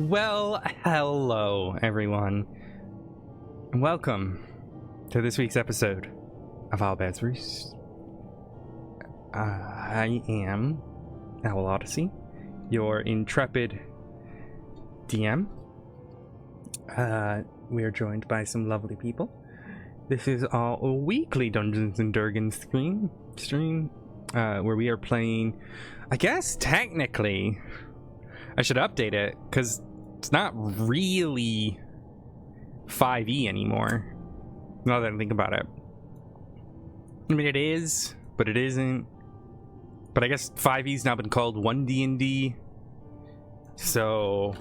Well, hello everyone, and welcome to this week's episode of Owlbear's Roost. I am Owl Odyssey, your intrepid DM. We are joined by some lovely people. This is our weekly Dungeons and Dragons stream, where we are playing, I guess technically, I should update it, because it's not really 5e anymore, now that I think about it. I mean, it is, but it isn't. But I guess 5e's now been called 1D&D, so...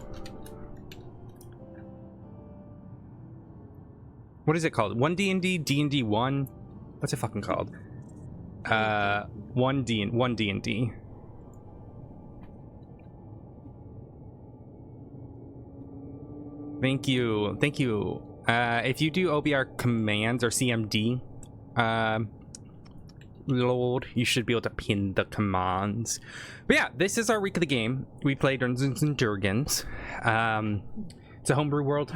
What is it called? 1D&D? D&D 1? What's it fucking called? 1D&D. Thank you. If you do OBR commands or CMD, Lord, you should be able to pin the commands. But yeah, this is our weekly game. We play Dungeons and Dragons. It's a homebrew world.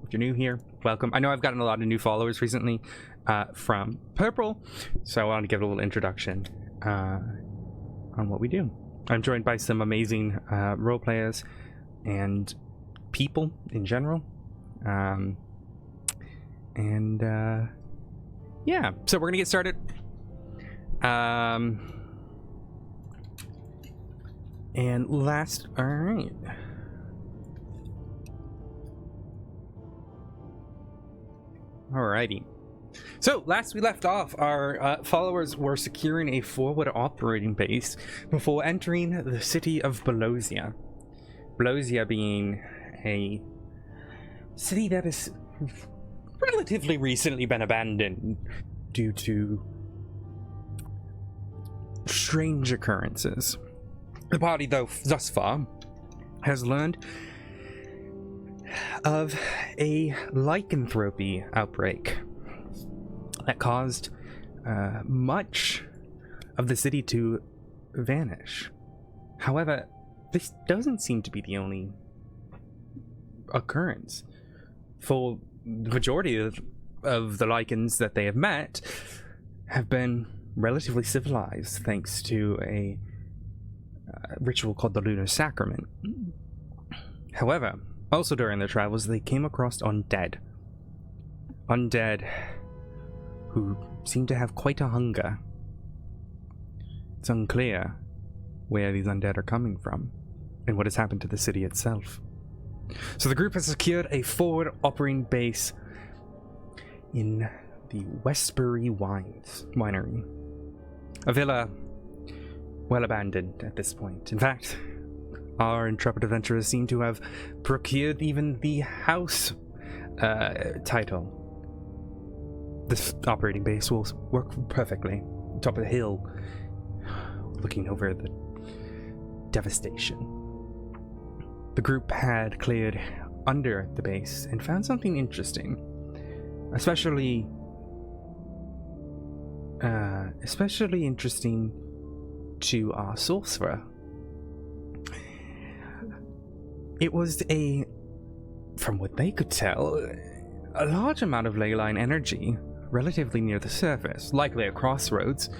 If you're new here, welcome. I know I've gotten a lot of new followers recently from Purple, so I wanted to give a little introduction on what we do. I'm joined by some amazing role players and people in general, yeah, so we're gonna get started. And last, all right. Alrighty. So, last we left off, our followers were securing a forward operating base before entering the city of Belosia. Belosia being a city that has relatively recently been abandoned due to strange occurrences. The party, though, thus far, has learned of a lycanthropy outbreak that caused much of the city to vanish. However, this doesn't seem to be the only occurrence. For the majority of the lycans that they have met have been relatively civilized thanks to a ritual called the Lunar Sacrament. However, also during their travels, they came across undead who seem to have quite a hunger. It's unclear where these undead are coming from and what has happened to the city itself. So the group has secured a forward operating base in the Westbury Winery. A villa well abandoned at this point. In fact, our intrepid adventurers seem to have procured even the house title. This operating base will work perfectly. Top of the hill, looking over the devastation. The group had cleared under the base and found something interesting, especially interesting to our sorcerer. It was from what they could tell, a large amount of ley line energy relatively near the surface, likely at crossroads.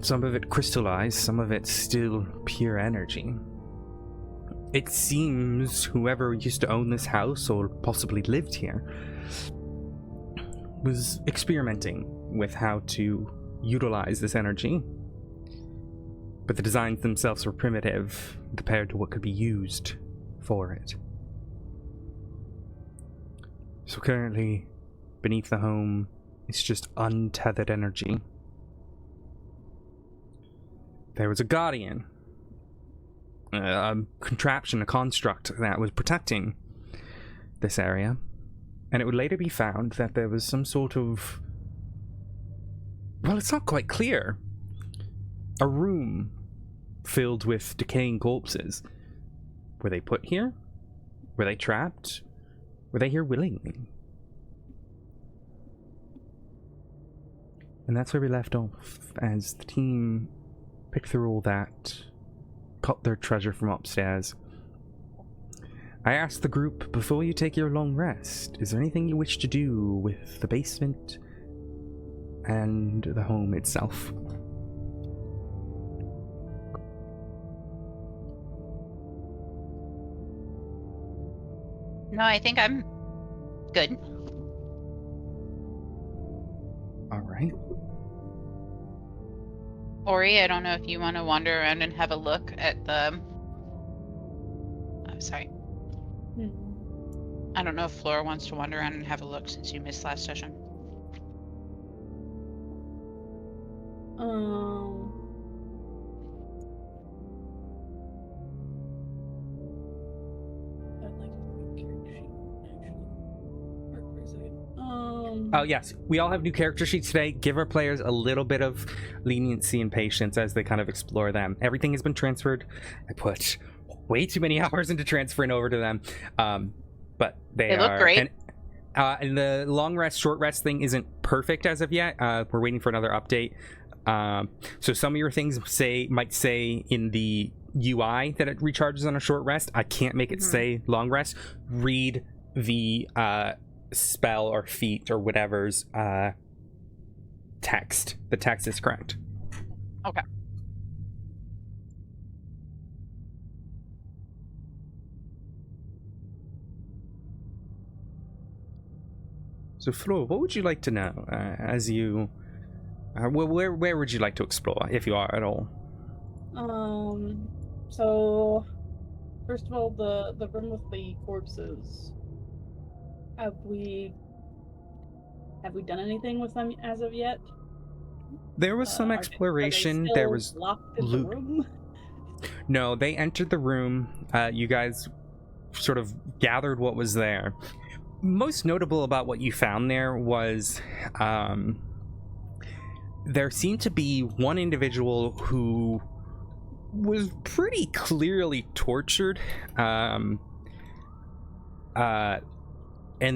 Some of it crystallized, some of it still pure energy. It seems whoever used to own this house, or possibly lived here, was experimenting with how to utilize this energy. But the designs themselves were primitive compared to what could be used for it. So currently, beneath the home, it's just untethered energy. There was a guardian, a contraption, a construct that was protecting this area, and it would later be found that there was some sort of... Well, it's not quite clear. A room filled with decaying corpses. Were they put here? Were they trapped? Were they here willingly? And that's where we left off, as the team picked through all that, got their treasure from upstairs, I asked the group, before you take your long rest, is there anything you wish to do with the basement and the home itself? No, I think I'm good. All right. Ori, I don't know if you want to wander around and have a look at the... I'm sorry. I don't know if Flora wants to wander around and have a look since you missed last session. I'd like to do a character sheet, actually. Work for a second. Oh, yes. We all have new character sheets today. Give our players a little bit of leniency and patience as they kind of explore them. Everything has been transferred. I put way too many hours into transferring over to them. But they look great. And the long rest, short rest thing isn't perfect as of yet. We're waiting for another update. So some of your things might say in the UI that it recharges on a short rest. I can't make it say long rest. Read the spell or feat or whatever's text. The text is correct. Okay. So Flo, what would you like to know as you where would you like to explore, if you are at all? So first of all, the room with the corpses. Have we done anything with them as of yet? There was some exploration. There was locked in the room. No, they entered the room. You guys sort of gathered what was there. Most notable about what you found there was there seemed to be one individual who was pretty clearly tortured and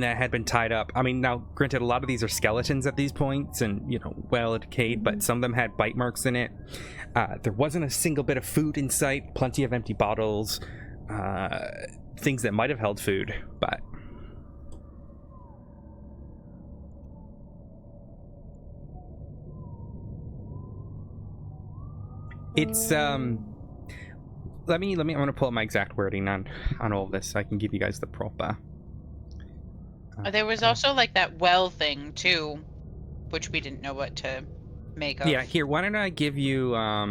that had been tied up. I mean, now granted, a lot of these are skeletons at these points and, you know, well decayed, but some of them had bite marks in it. There wasn't a single bit of food in sight, plenty of empty bottles, things that might have held food, but it's let me I'm gonna pull up my exact wording on all of this so I can give you guys the proper. There was also like that well thing too, which we didn't know what to make of. Yeah, here, why don't I give you I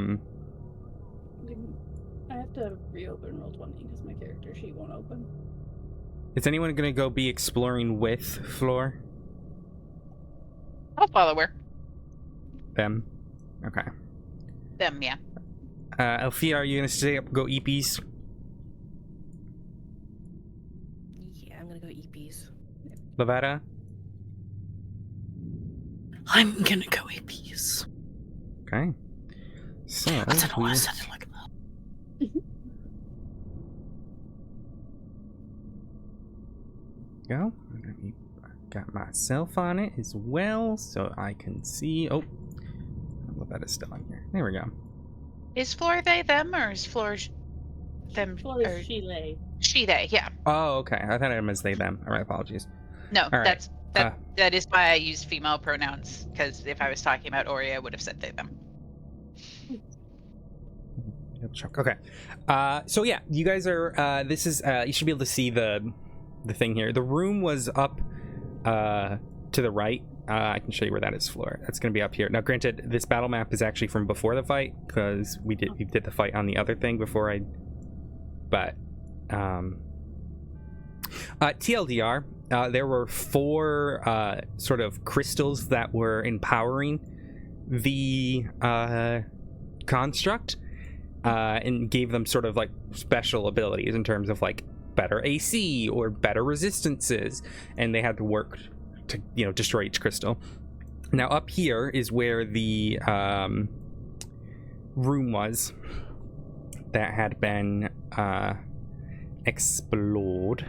have to reopen Roll20 because my character sheet won't open. Is anyone gonna go be exploring with Floor? I'll follow her. Them? Okay. Them, yeah. Alfia, are you gonna stay up, go EPs? Yeah, I'm gonna go eat peas. Lavada? I'm gonna go eat peas. Okay. So I don't know why I said it like that. Go. Got myself on it as well, so I can see. Oh, Lavada's still on here. There we go. Is Floor they them or is Floor them? Floor is she lay. She they, yeah. Oh, okay. I thought it was they them. All right, apologies. No, All right. that is why I used female pronouns, because if I was talking about Ori, I would have said they them. Okay. So yeah, you guys are. This is. You should be able to see the thing here. The room was up to the right. I can show you where that is, Floor. That's going to be up here. Now, granted, this battle map is actually from before the fight because we did the fight on the other thing before I. But TLDR, there were 4 sort of crystals that were empowering the construct and gave them sort of like special abilities in terms of like better AC or better resistances, and they had to work to, you know, destroy each crystal. Now up here is where the room was that had been explored.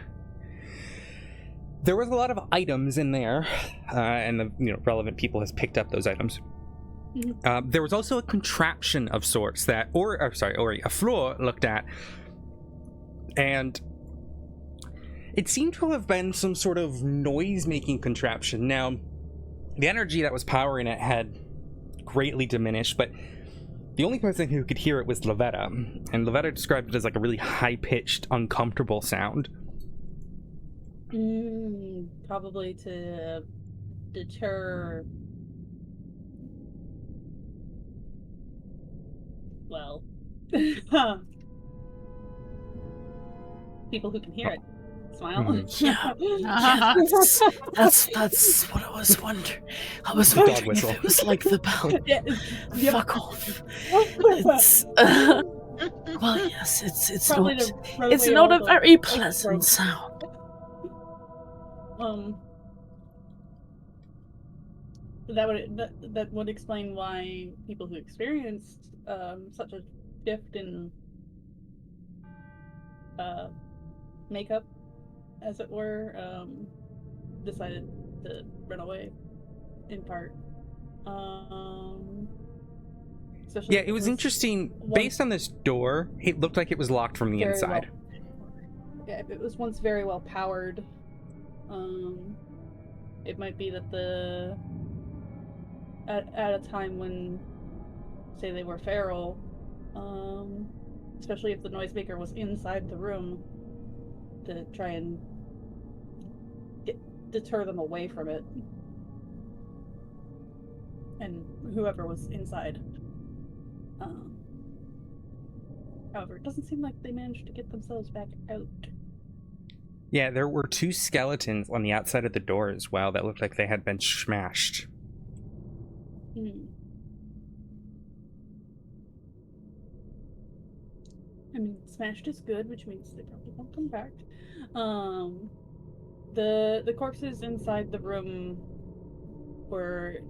There was a lot of items in there, and the, you know, relevant people has picked up those items. There was also a contraption of sorts that, a floor looked at, and It seemed to have been some sort of noise-making contraption. Now, the energy that was powering it had greatly diminished, but the only person who could hear it was Lavetta, and Lavetta described it as like a really high-pitched, uncomfortable sound. Probably to deter... Well... people who can hear it. Smile. Yeah, that's what I was wondering. I was Dog wondering if whistle. it was like the bell. Yeah, yep. Fuck off. It's well, yes, it's Probably not. to run It's away not all a the very egg pleasant rope. sound. That would explain why people who experienced such a shift in makeup, as it were, decided to run away, in part. Especially Yeah, it was interesting. Based on this door, it looked like it was locked from the inside. Yeah, if it was once very well powered, it might be that at a time when, say, they were feral, especially if the noisemaker was inside the room, to try and deter them away from it, and whoever was inside. However, it doesn't seem like they managed to get themselves back out. Yeah, there were 2 skeletons on the outside of the door as well that looked like they had been smashed. I mean, smashed is good, which means they probably won't come back. The corpses inside the room were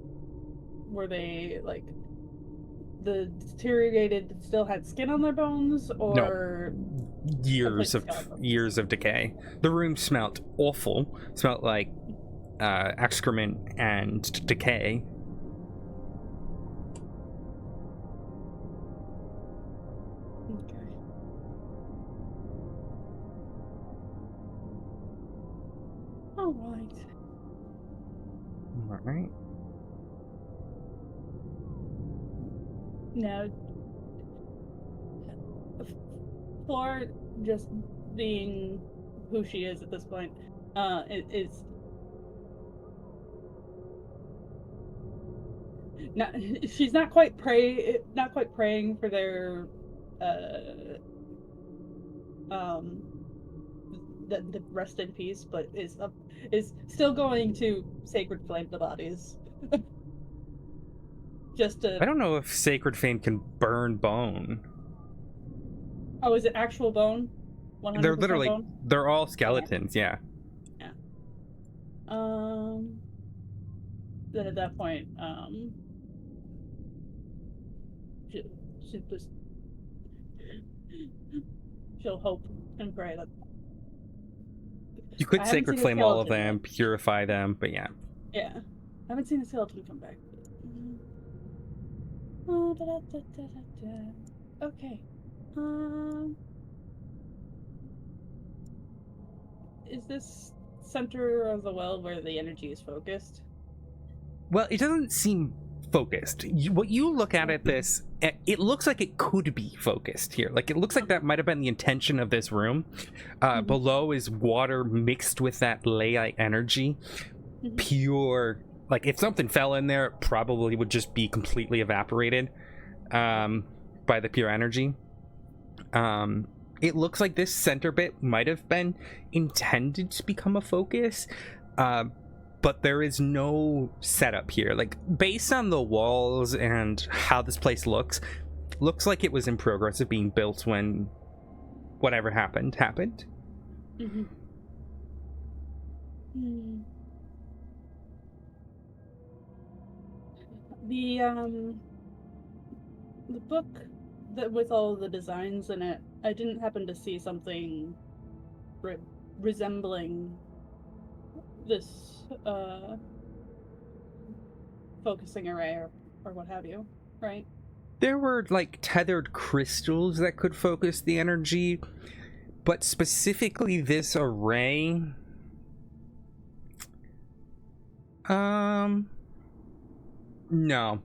they like the deteriorated still had skin on their bones, or Years of skeleton? decay. The room smelt awful. Smelt like excrement and decay. Okay. All right. All right. Now, Flora, just being who she is at this point, is not. She's not quite praying for their, the rest in peace, but is still going to sacred flame the bodies. Just to. I don't know if Sacred Flame can burn bone. Oh, is it actual bone? 100% They're literally, bone? they're all skeletons, yeah. Then at that point, she'll hope and pray that. You could I haven't Sacred seen a Flame all of skeleton them, yet. purify them, but yeah. Yeah, I haven't seen a skeleton come back. Okay. Is this center of the well where the energy is focused? Well, it doesn't seem focused. What you look at this, it looks like it could be focused here. Like, it looks like that might have been the intention of this room. Below is water mixed with that Leite energy. Pure, like, if something fell in there, it probably would just be completely evaporated by the pure energy. It looks like this center bit might have been intended to become a focus, but there is no setup here. Like, based on the walls and how this place looks like it was in progress of being built when whatever happened. The book that with all the designs in it, I didn't happen to see something resembling this focusing array or what have you, right? There were like tethered crystals that could focus the energy, But specifically this array... No.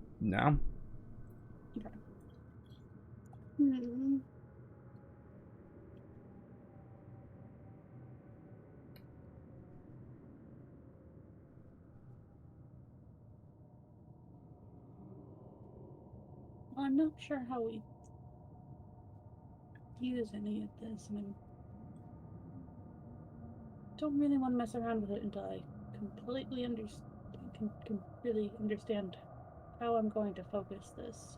Hmm. I'm not sure how we use any of this. I mean, don't really want to mess around with it until I completely can really understand how I'm going to focus this.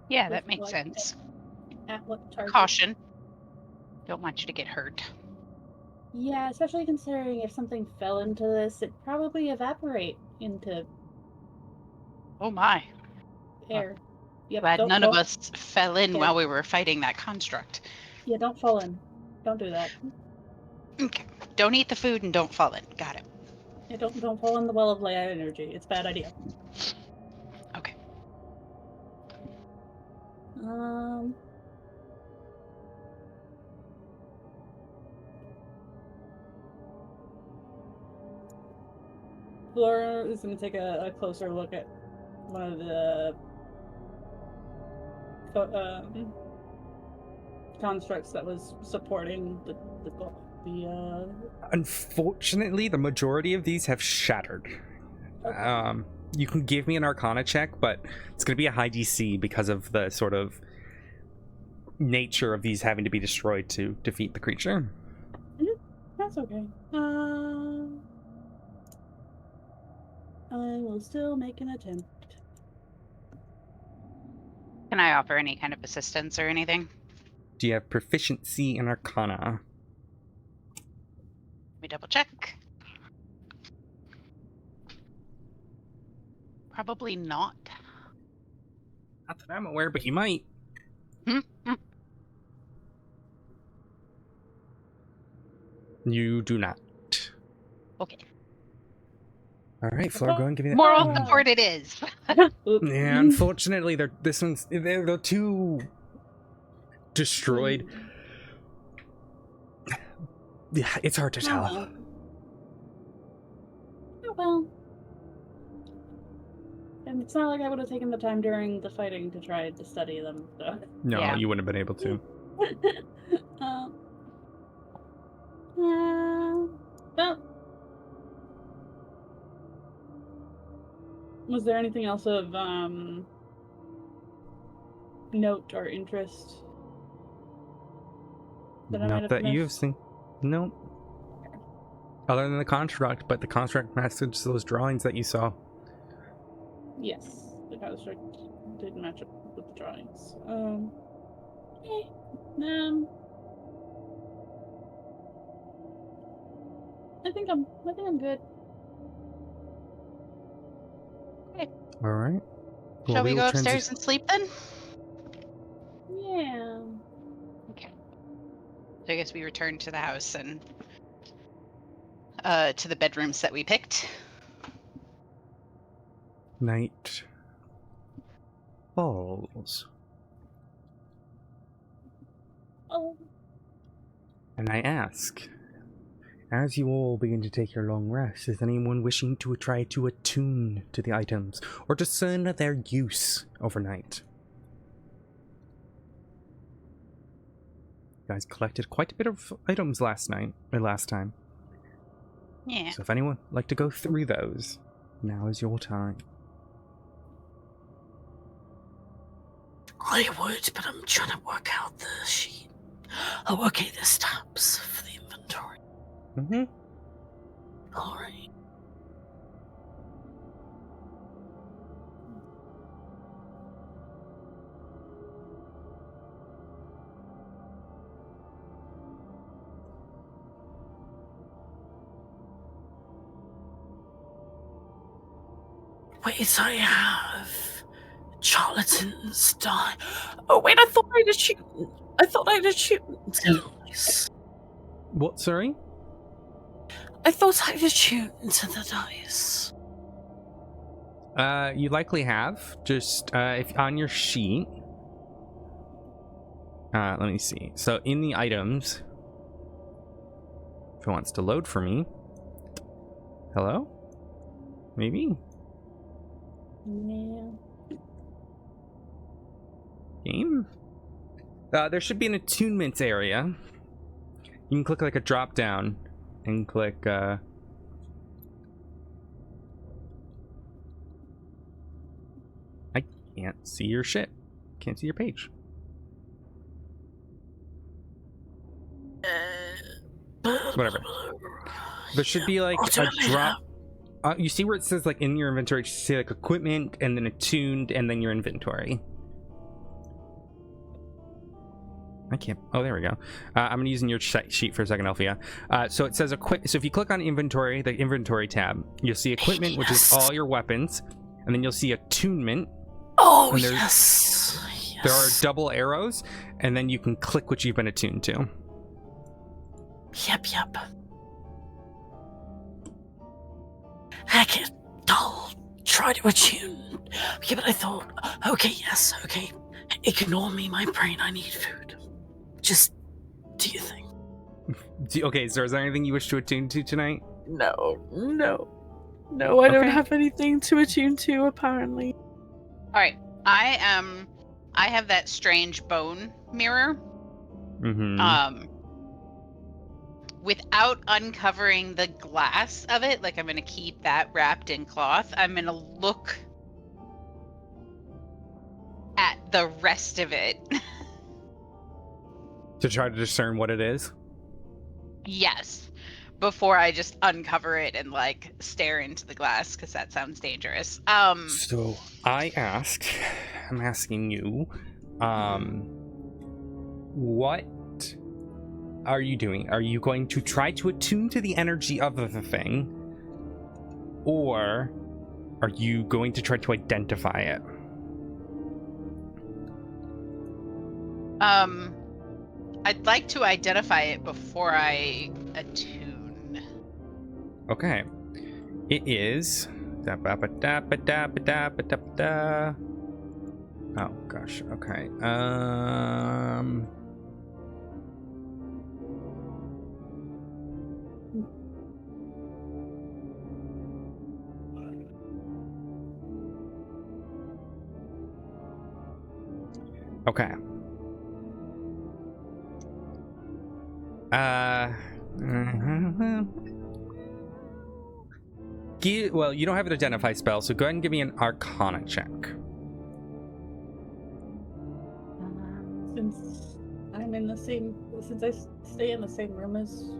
Yeah, With that makes what- sense. At what target? Caution. Don't want you to get hurt. Yeah, especially considering if something fell into this, it'd probably evaporate into Oh my. air. Yep, Glad none of don't- us fell in Yeah. while we were fighting that construct. Yeah, don't fall in. Don't do that. Okay. Don't eat the food and don't fall in. Got it. Yeah, don't fall in the well of light energy. It's a bad idea. Okay. Laura is going to take a closer look at one of the constructs that was supporting the Unfortunately, the majority of these have shattered. Okay. You can give me an Arcana check, but it's going to be a high DC because of the sort of nature of these having to be destroyed to defeat the creature. That's okay. I will still make an attempt. Can I offer any kind of assistance or anything? Do you have proficiency in Arcana? Let me double check. Probably not. Not that I'm aware, but you might. You do not. Okay. All right, Flora, go and give me that. Moral support it is. Oops. Yeah, unfortunately, they're too destroyed. Yeah, it's hard to tell. Oh well. And it's not like I would have taken the time during the fighting to try to study them, so. No, Yeah. you wouldn't have been able to. Well, was there anything else of note or interest that I might Not have that missed? you've seen. Nope. Other than the construct, but the construct matches those drawings that you saw. Yes, the construct did match up with the drawings. I think I'm good. All right. Shall we will go upstairs and sleep then? Yeah. Okay. So I guess we return to the house and to the bedrooms that we picked. Night falls. Oh. And I ask, as you all begin to take your long rest, is anyone wishing to try to attune to the items or discern their use overnight? You guys collected quite a bit of items last time. Yeah. So if anyone would like to go through those, now is your time. I would, but I'm trying to work out the sheet. Oh, okay, there's tabs for the inventory. Mm-hmm. Alright. Wait, I have charlatans die. Oh wait, I thought I had a shoot. Nice. What, sorry? I thought I had shoot into the dice. You likely have. Just if on your sheet, Let me see. So in the items, if it wants to load for me. Hello? Maybe? Yeah. Game? There should be an attunements area. You can click like a drop down and click I can't see your shit. Can't see your page. Whatever. There should be like a drop. You see where it says like in your inventory, it should say like equipment and then attuned and then your inventory. I can't. Oh, there we go. I'm gonna using your sheet for a second, Alfia. So it says so if you click on inventory, the inventory tab, you'll see equipment, which is all your weapons, and then you'll see attunement. Oh, yes. There are double arrows, and then you can click what you've been attuned to. Yep. Heck it. I'll try to attune. Yeah, but I thought, okay, yes, okay. Ignore me, my brain, I need food. Just do your thing. Okay, so is there anything you wish to attune to tonight? No, I don't have anything to attune to, apparently. Alright. I have that strange bone mirror. Mm-hmm. Without uncovering the glass of it, like I'm gonna keep that wrapped in cloth, I'm gonna look at the rest of it. To try to discern what it is? Yes. Before I just uncover it and like stare into the glass, because that sounds dangerous. So I'm asking you, what are you doing? Are you going to try to attune to the energy of the thing? Or are you going to try to identify it? I'd like to identify it before I attune. Okay. It is. Oh gosh. Okay. Okay. Well, you don't have an identify spell, so go ahead and give me an Arcana check. Since I stay in the same room as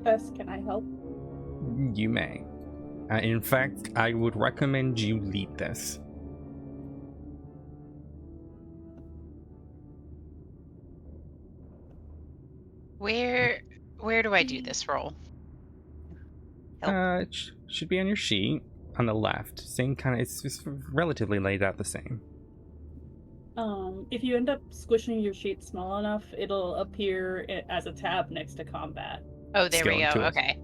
Bess, can I help? You may. In fact, I would recommend you lead this. Where do I do this roll? It should be on your sheet on the left. Same kind of. It's relatively laid out the same. If you end up squishing your sheet small enough, it'll appear as a tab next to combat. Oh, there we go. Tools. Okay.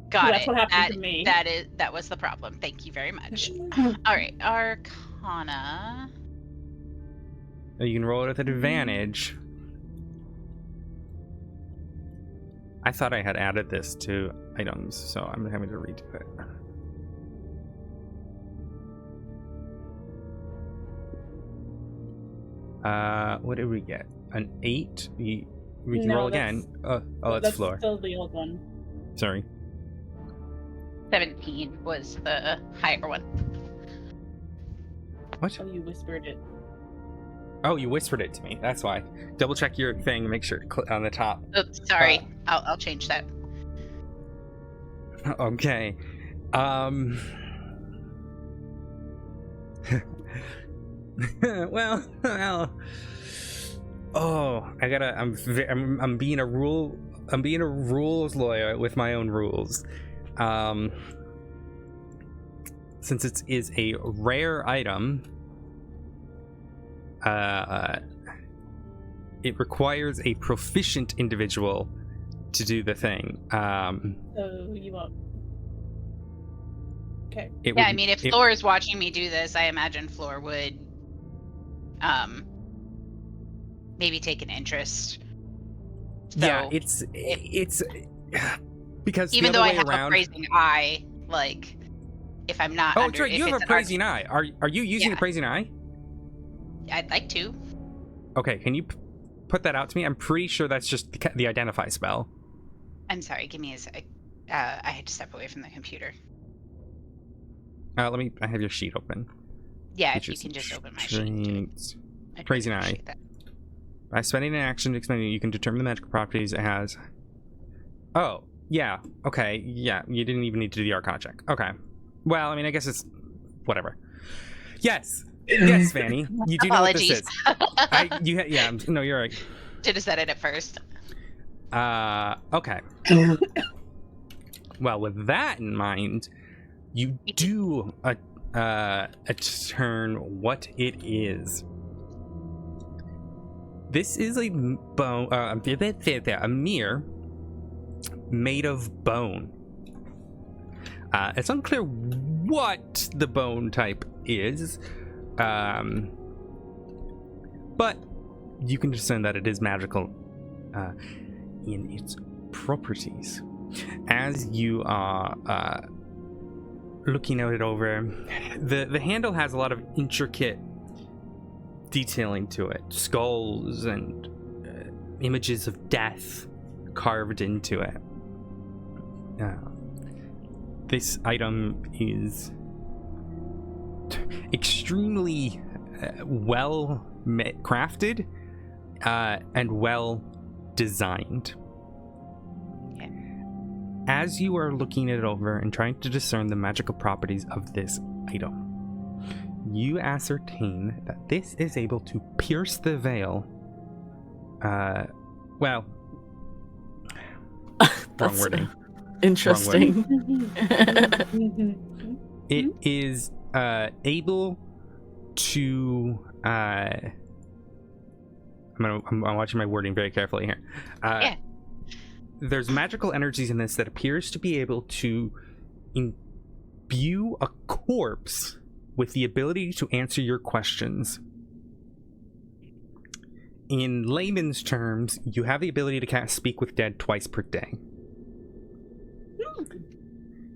Got That's it. what happened to me. That was the problem. Thank you very much. All right, Arcana. You can roll it with an advantage. I thought I had added this to items, so I'm having to redo it. What did we get? An 8? We can roll again. Oh, that's floor. Still the old one. Sorry. 17 was the higher one. What? Oh, you whispered it. Oh, you whispered it to me. That's why. Double check your thing. Make sure on the top. Oh, sorry. I'll change that. Okay. well. Oh, I'm being a rules lawyer with my own rules. Since it is a rare item, it requires a proficient individual to do the thing. So you won't. Okay. I mean, if Floor is watching me do this, I imagine Floor would maybe take an interest. Yeah, So, it's because even the though other I way have around. appraising eye, like if I'm not Oh, under, that's right. if You have it's an appraising eye. Are you using Yeah. appraising eye? I'd like to. Okay, can you put that out to me? I'm pretty sure that's just the identify spell. I'm sorry. Give me a sec. I had to step away from the computer. Let me. I have your sheet open. Yeah, if you Features can just open my sheet. traits. I'd Appraising really eye. appreciate that. By spending an action to explain it, you can determine the magical properties it has. Oh, yeah. Okay, yeah. You didn't even need to do the Arcana check. Okay. Well, I mean, I guess it's whatever. Yes. Yes, Fanny. You do know what this is. Apologies. Yeah. No, you're right. Should have said it at first. Okay. Well, with that in mind, you do discern what it is. This is a bone, a mirror made of bone. It's unclear what the bone type is, but you can discern that it is magical in its properties. As you are looking at it over, the handle has a lot of intricate detailing to it, skulls and images of death carved into it. This item is extremely well crafted and well designed. Okay. As you are looking it over and trying to discern the magical properties of this item, you ascertain that this is able to pierce the veil. Well, wrong wording. Interesting. It is able to. I'm watching my wording very carefully here. Yeah. There's magical energies in this that appears to be able to imbue a corpse with the ability to answer your questions. In layman's terms, you have the ability to cast Speak with Dead twice per day.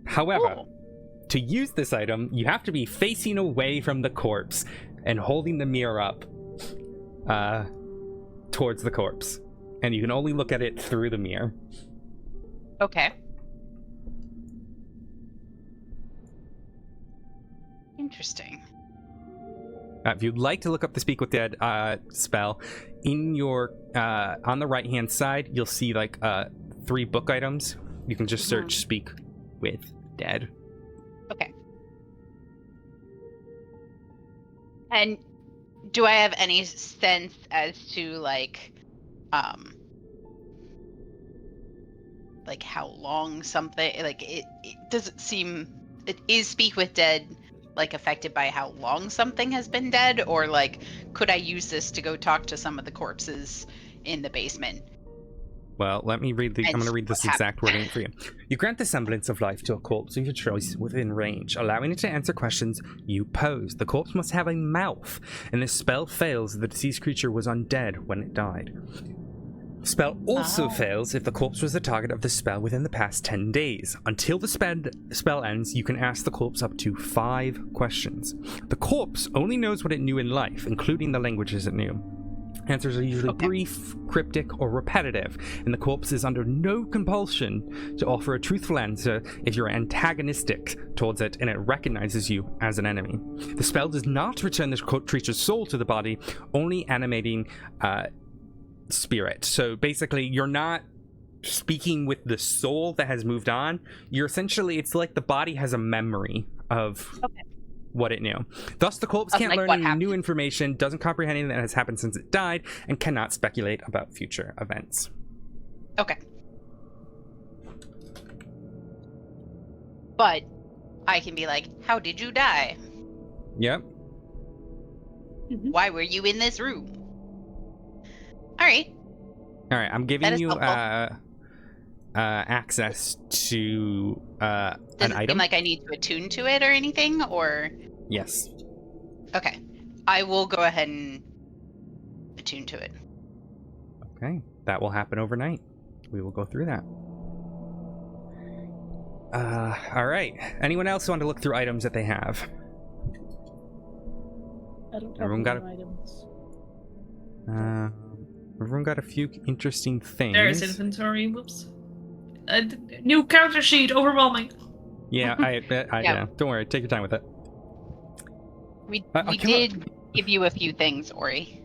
However, to use this item, you have to be facing away from the corpse and holding the mirror up towards the corpse. And you can only look at it through the mirror. Okay. Interesting. If you'd like to look up the Speak with Dead spell, in your on the right hand side, you'll see like 3 book items. You can just search Speak with Dead. Okay. And do I have any sense as to like how long something it does it seem it is Speak with Dead like affected by how long something has been dead, or like could I use this to go talk to some of the corpses in the basement? Well, let me read I'm going to read this exact wording for you. You grant the semblance of life to a corpse of your choice within range, allowing it to answer questions you pose. The corpse must have a mouth, and this spell fails if the deceased creature was undead when it died. The spell also fails if the corpse was the target of the spell within the past 10 days. Until the spell ends, you can ask the corpse up to 5 questions. The corpse only knows what it knew in life, including the languages it knew. Answers are usually brief, cryptic, or repetitive, and the corpse is under no compulsion to offer a truthful answer if you're antagonistic towards it and it recognizes you as an enemy. The spell does not return the creature's soul to the body, only animating spirit. So basically, you're not speaking with the soul that has moved on. You're essentially, it's like the body has a memory of what it knew. Thus, the corpse can't learn any new information, doesn't comprehend anything that has happened since it died, and cannot speculate about future events. Okay. But I can be like, how did you die? Yep. Why were you in this room? Alright. Alright, I'm giving you helpful. access to Does an it item. seem like I need to attune to it or anything, or? Yes. Okay. I will go ahead and attune to it. Okay, that will happen overnight. We will go through that. All right. Anyone else want to look through items that they have? I don't have Everyone got any items. Everyone got a few interesting things. There's inventory. Whoops. New character sheet. Overwhelming. Yeah, yeah. Don't worry. Take your time with it. We did give you a few things, Ori.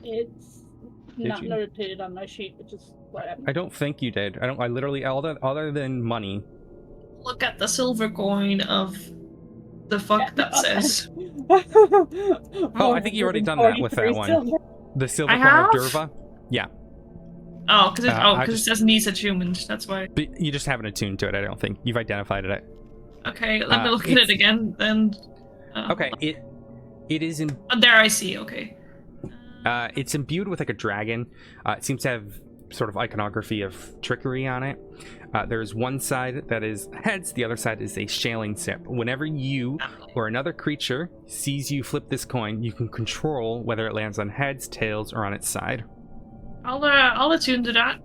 It's Did not you? notated on my sheet, which is why I'm... I don't think you did. I literally, other than money. Look at the silver coin of the fuck that says. Oh, I think you already done that with that one. Silver. The silver I coin of have? Durva. Yeah. Oh, because I it just- says needs attunement. That's why. But you just haven't attuned to it, I don't think. You've identified it. Okay, let me look at it's- it again. Then. Okay, it is in. Oh, there I see. Okay. It's imbued with like a dragon. It seems to have sort of iconography of trickery on it. There's one side that is heads, the other side is a shaling sip. Whenever you or another creature sees you flip this coin, you can control whether it lands on heads, tails, or on its side. I'll attune to that.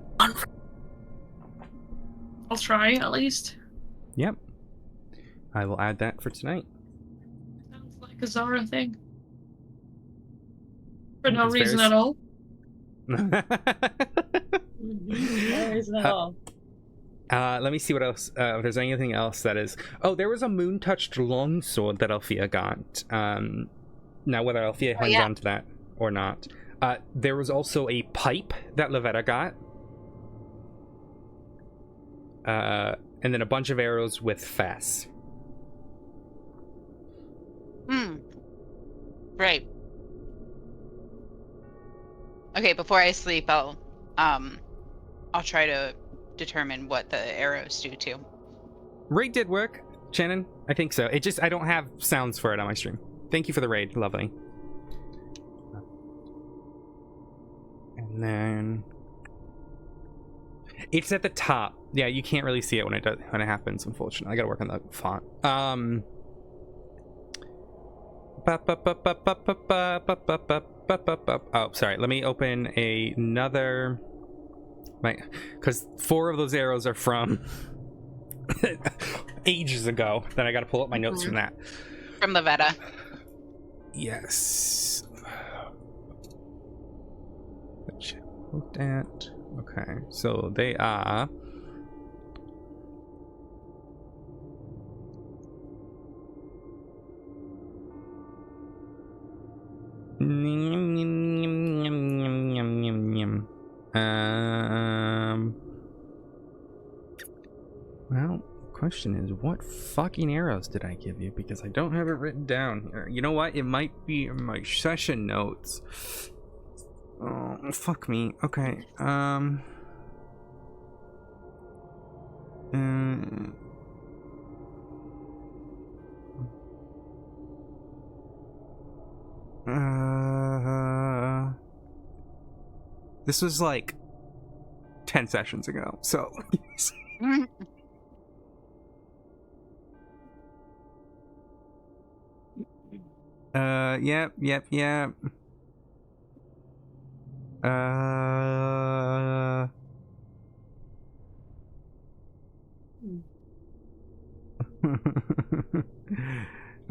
I'll try at least. Yep. I will add that for tonight. Sounds like a Zara thing. For no It's reason very at all. No reason at all. Let me see what else. If there's anything else that is. Oh, there was a moon-touched longsword that Althea got. Now, whether Althea hangs on to that or not. There was also a pipe that Lavetta got. And then a bunch of arrows with Fess. Right. Okay, before I sleep, I'll try to determine what the arrows do too. Raid did work, Shannon. I think so. It just I don't have sounds for it on my stream. Thank you for the raid, lovely. And then it's at the top. Yeah, you can't really see it when it happens. Unfortunately, I gotta work on the font. Oh, sorry. Let me open another. Because 4 of those arrows are from ages ago. Then I got to pull up my notes from that. From Lavetta. Yes. Looked at. Okay, so they are. Well, question is, what fucking arrows did I give you? Because I don't have it written down here. You know what? It might be in my session notes. Oh, fuck me. Okay. This was like 10 sessions ago, so. Yep.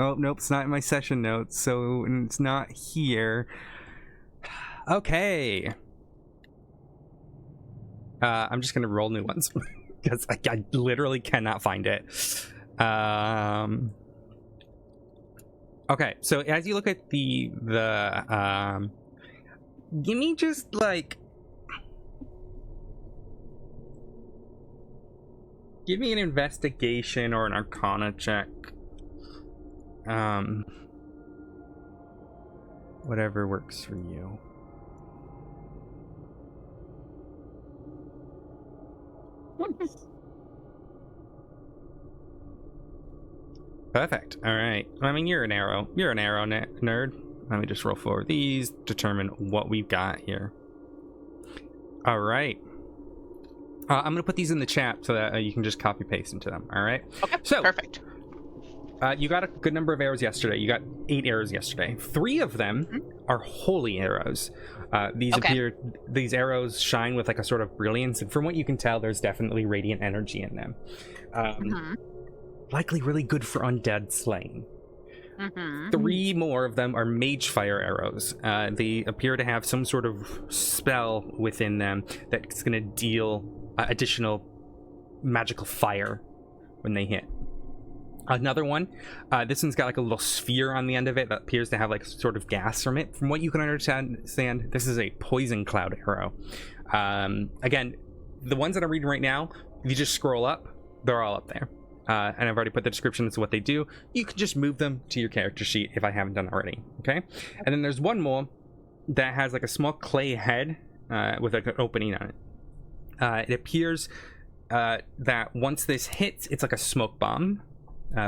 Oh, nope, it's not in my session notes, so it's not here. Okay. I'm just gonna roll new ones because I literally cannot find it. Okay, so as you look at the give me just like give me an investigation or an arcana check. Whatever works for you. Perfect. All right. I mean, you're an arrow nerd. Let me just roll forward these, determine what we've got here. All right. I'm going to put these in the chat so that you can just copy paste into them. All right. Okay, So, perfect. You got a good number of arrows yesterday. You got 8 arrows yesterday. 3 of them are holy arrows. These arrows shine with like a sort of brilliance, and from what you can tell, there's definitely radiant energy in them. Likely really good for undead slaying. 3 more of them are mage fire arrows. They appear to have some sort of spell within them that's going to deal additional magical fire when they hit. Another one, this one's got like a little sphere on the end of it that appears to have like sort of gas from it. From what you can understand, this is a poison cloud arrow. Again, the ones that I'm reading right now, if you just scroll up, they're all up there. And I've already put the descriptions of what they do. You can just move them to your character sheet if I haven't done already, okay? And then there's one more that has like a small clay head with like an opening on it. It appears that once this hits, it's like a smoke bomb.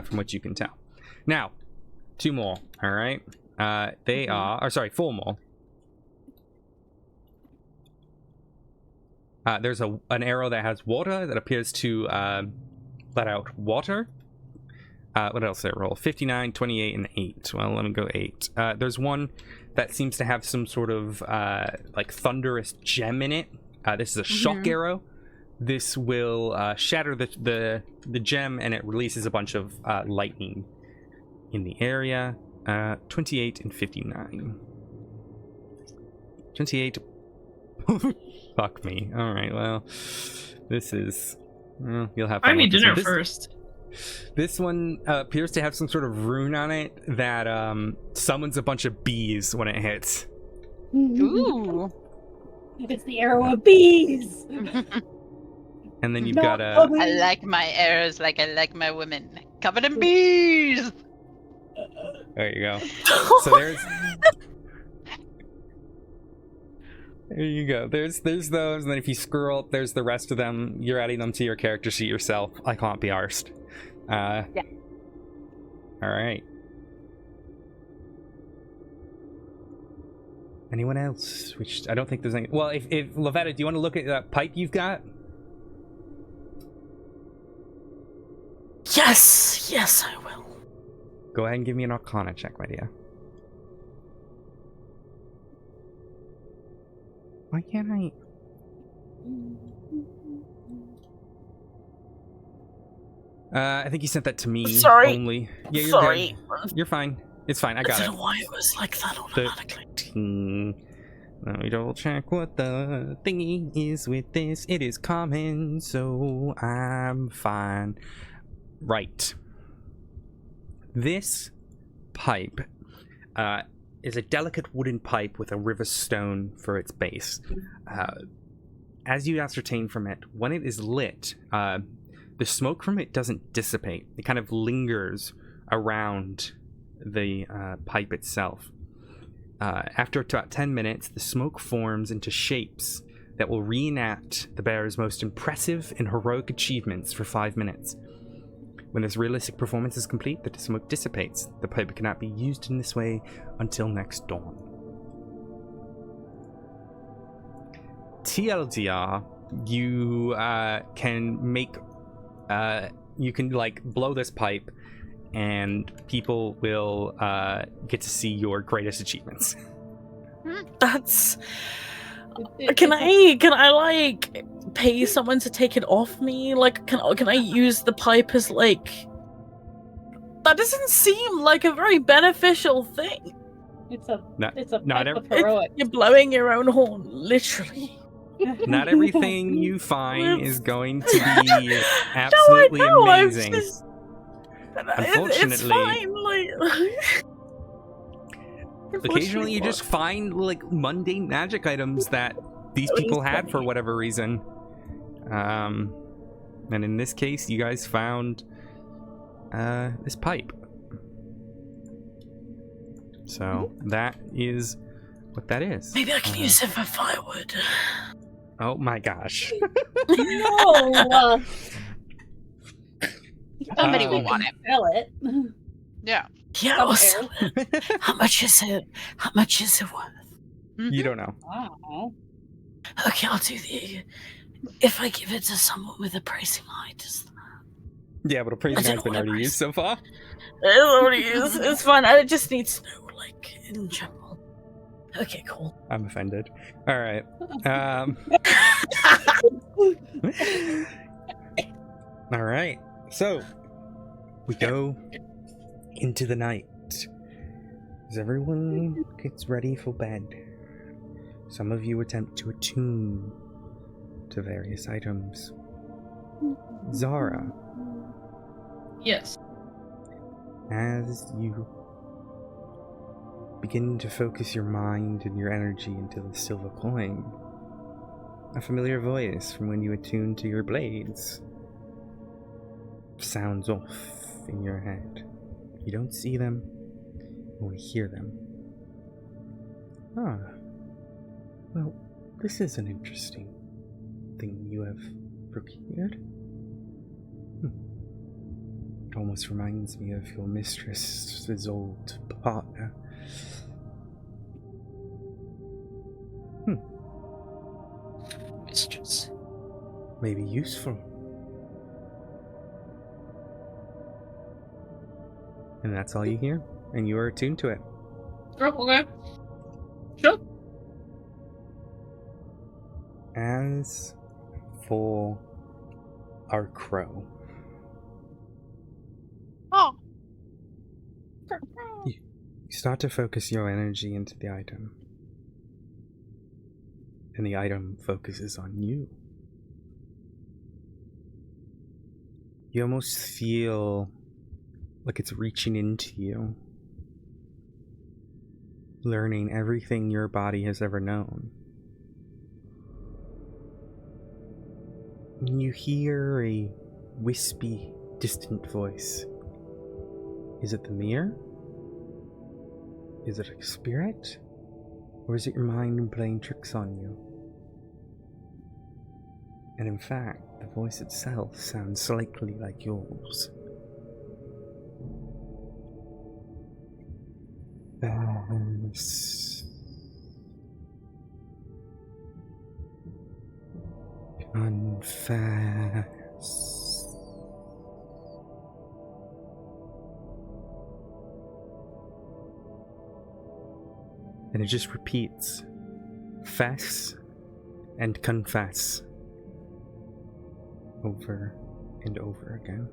From what you can tell. Now, 2 more, all right? They are, 4 more. There's an arrow that has water that appears to let out water. What else did I roll? 59, 28, and 8. Well, let me go 8. There's one that seems to have some sort of like thunderous gem in it. This is a shock arrow. This will shatter the gem, and it releases a bunch of lightning in the area. 28 and 59. 28. Fuck me. All right. Well, this is. You'll have. I need dinner first. This one appears to have some sort of rune on it that summons a bunch of bees when it hits. Ooh. It's the arrow of bees. And then you've got a... I like my arrows like I like my women. Covered in bees! There you go. So there's... There you go. There's those, and then if you scroll up, there's the rest of them. You're adding them to your character sheet yourself. I can't be arsed. Yeah. Alright. Anyone else? Which I don't think there's any... Well, if Lavetta, do you want to look at that pipe you've got? Yes, I will. Go ahead and give me an Arcana check, my dear. Why can't I? I think you sent that to me. Sorry. Only. Yeah, you're Sorry. good. You're fine. It's fine. I got it. I don't know why it was like that automatically. Let me double check what the thingy is with this. It is common, so I'm fine. Right. This pipe is a delicate wooden pipe with a river stone for its base. As you ascertain from it, when it is lit, the smoke from it doesn't dissipate. It kind of lingers around the pipe itself. After about 10 minutes, the smoke forms into shapes that will reenact the bearer's most impressive and heroic achievements for 5 minutes. When this realistic performance is complete, the smoke dissipates. The pipe cannot be used in this way until next dawn. TLDR, you can make... you can, like, blow this pipe, and people will get to see your greatest achievements. That's... Can I like pay someone to take it off me? Like, can I use the pipe as like? That doesn't seem like a very beneficial thing. It's a not pipe of heroic. You're blowing your own horn, literally. Not everything you find is going to be absolutely amazing. Unfortunately, it's fine. Like. Occasionally you just find like mundane magic items that these people had for whatever reason. And in this case, you guys found this pipe. So that is what that is. Maybe I can use it for firewood. Oh my gosh. No! Somebody will want it. Sell it. Yeah. Yeah, I'll sell it. How much is it? How much is it worth? You don't know. Wow. Okay, I'll do the... If I give it to someone with a pricing eye, does Yeah, but appraising I has been already used so far. It's fine. I just need to know, like, in general. Okay, cool. I'm offended. All right. All right. So we go into the night as everyone gets ready for bed. Some of you attempt to attune to various items. Zara, Yes. as you begin to focus your mind and your energy into the silver coin, a familiar voice from when you attune to your blades sounds off in your head. You don't see them, only hear them. Ah, well, this is an interesting thing you have procured. It almost reminds me of your mistress's old partner. Mistress. Maybe useful. And that's all you hear, and you are attuned to it. Oh, okay. Sure. As for our crow, Oh. you start to focus your energy into the item. And the item focuses on you. You almost feel like it's reaching into you, learning everything your body has ever known. And you hear a wispy, distant voice. Is it the mirror? Is it a spirit? Or is it your mind playing tricks on you? And in fact, the voice itself sounds slightly like yours. Confess. And it just repeats. Fess and confess. Over and over again.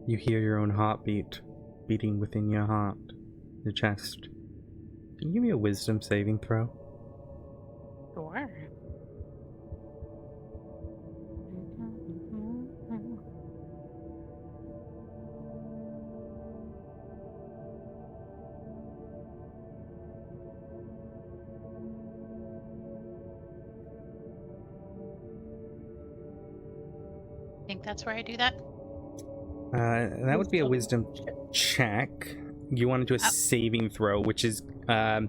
You hear your own heartbeat beating within your heart, your chest. Can you give me a wisdom saving throw? Sure. I think that's where I do that. That would be a wisdom check. You want to do a saving throw, which is, I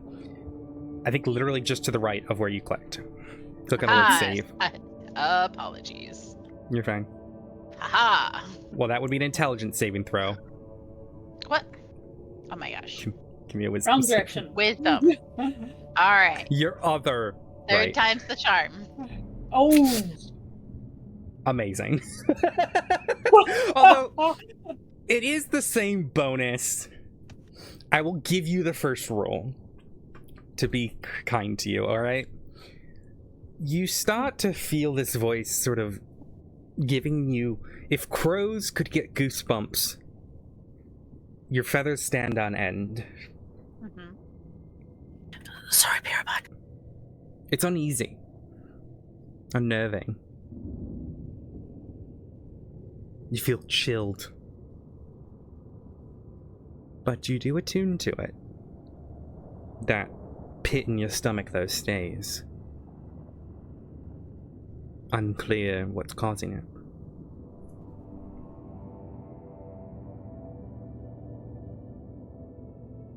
think, literally just to the right of where you clicked. Click on the word save. Apologies. You're fine. Haha. Well, that would be an intelligence saving throw. What? Oh my gosh. Give me a wisdom. Wrong save. direction. Wisdom. All right. Your other. Third right. time's the charm. Oh. Amazing. Although it is the same bonus, I will give you the first roll to be kind to you, alright? You start to feel this voice sort of giving you, if crows could get goosebumps, your feathers stand on end. Mm-hmm. Sorry, Paraback. It's uneasy. Unnerving. You feel chilled. But you do attune to it. That pit in your stomach, though, stays. Unclear what's causing it.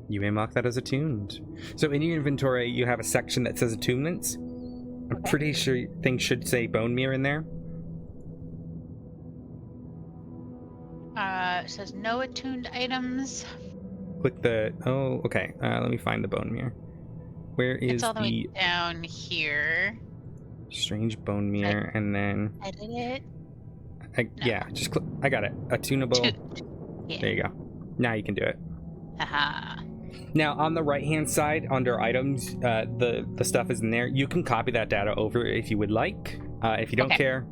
You may mark that as attuned. So in your inventory, you have a section that says attunements. I'm pretty sure things should say bone mirror in there. It says no attuned items. Click the... Oh, okay. Let me find the bone mirror. Where is It's all the way down here. Strange bone mirror, and then Edit it. yeah, just I got it. Attunable. Yeah. There you go. Now you can do it. Haha. Now on the right hand side under items, the stuff is in there. You can copy that data over if you would like. If you don't care,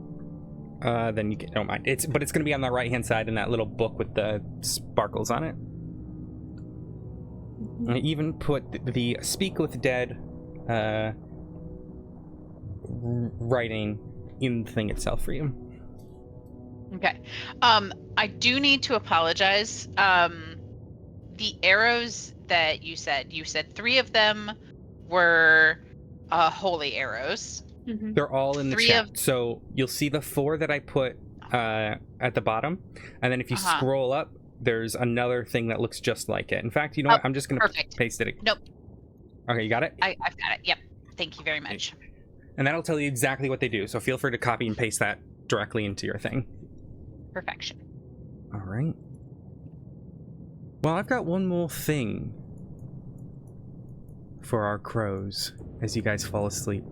then you don't mind. But it's going to be on the right hand side in that little book with the sparkles on it. I even put the Speak with Dead writing in the thing itself for you. Okay. I do need to apologize. The arrows that you said 3 of them were holy arrows. Mhm. They're all in the 3 chat. of- So you'll see the 4 that I put at the bottom, and then if you scroll up, there's another thing that looks just like it. In fact, you know what? I'm just going to paste it. Nope. Okay, you got it? I've got it. Yep. Thank you very much. And that'll tell you exactly what they do. So feel free to copy and paste that directly into your thing. Perfection. All right. Well, I've got one more thing for our crows as you guys fall asleep.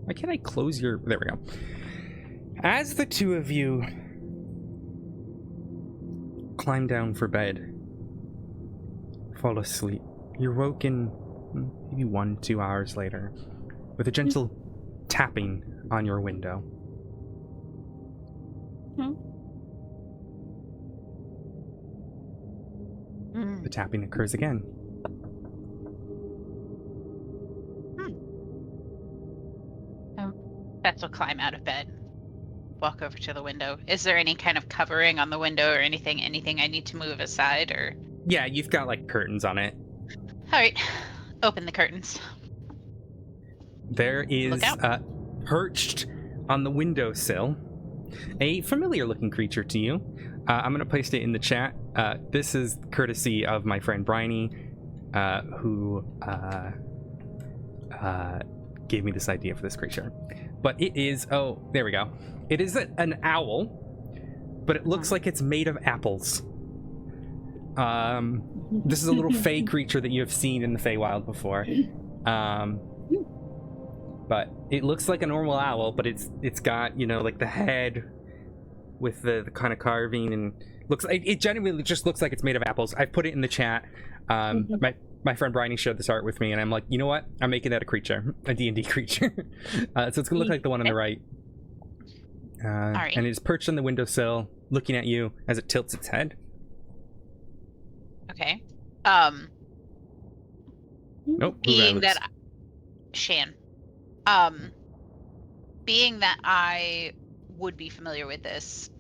Why can't I close your... There we go. As the two of you climb down for bed, fall asleep, you're woken maybe 1-2 hours later with a gentle tapping on your window. The tapping occurs again. Beth will climb out of bed, walk over to the window. Is there any kind of covering on the window or anything I need to move aside or? Yeah, you've got like curtains on it. All right, open the curtains. There is perched on the windowsill a familiar looking creature to you. I'm going to paste it in the chat. This is courtesy of my friend Bryony, who gave me this idea for this creature. But it is, oh, there we go. It is an owl, but it looks like it's made of apples. This is a little fey creature that you have seen in the Feywild before. But it looks like a normal owl, but it's got, you know, like the head with the kind of carving, and it genuinely just looks like it's made of apples. I've put it in the chat. My friend Bryony showed this art with me, and I'm like, you know what? I'm making that a creature, a D&D creature. So it's gonna look like the one on the right. All right. And it is perched on the windowsill, looking at you as it tilts its head. Okay. Nope. Being that Shan. Being that I would be familiar with this,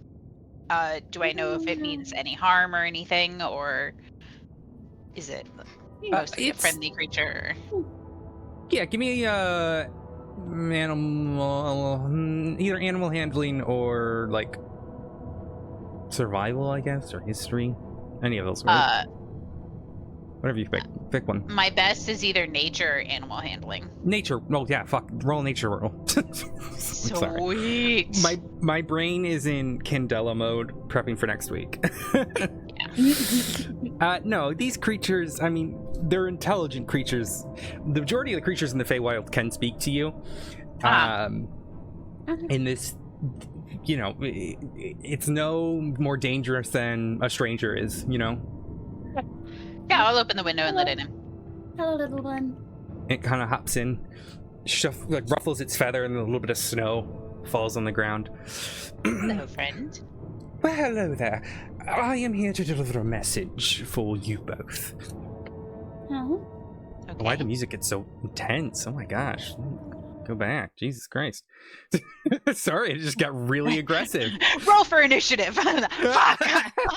do I know if it means any harm or anything, or is it mostly a friendly creature? Yeah, give me animal, either animal handling or like survival, I guess, or history. Any of those. Right? Whatever you pick. Pick one. My best is either nature or animal handling. Nature. Oh yeah, fuck. Roll nature roll. Sweet. My brain is in Candela mode, prepping for next week. No, these creatures, I mean, they're intelligent creatures. The majority of the creatures in the Feywild can speak to you. In this, you know, it's no more dangerous than a stranger is, you know? Yeah, I'll open the window and let it in. Hello, little one. It kind of hops in, ruffles its feather, and a little bit of snow falls on the ground. Hello, friend. Well, hello there. I am here to deliver a message for you both. Oh. Okay. Why the music gets so intense? Oh my gosh. Go back. Jesus Christ. Sorry, it just got really aggressive. Roll for initiative. Fuck.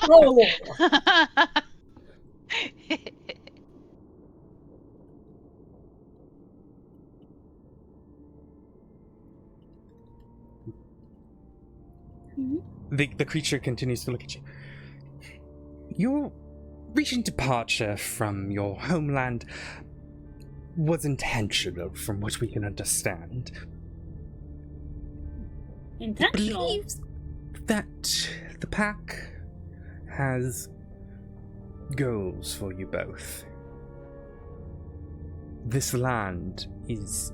Roll. The creature continues to look at you. Your recent departure from your homeland was intentional, from what we can understand. Intentional? Believes that the pack has goals for you both. This land is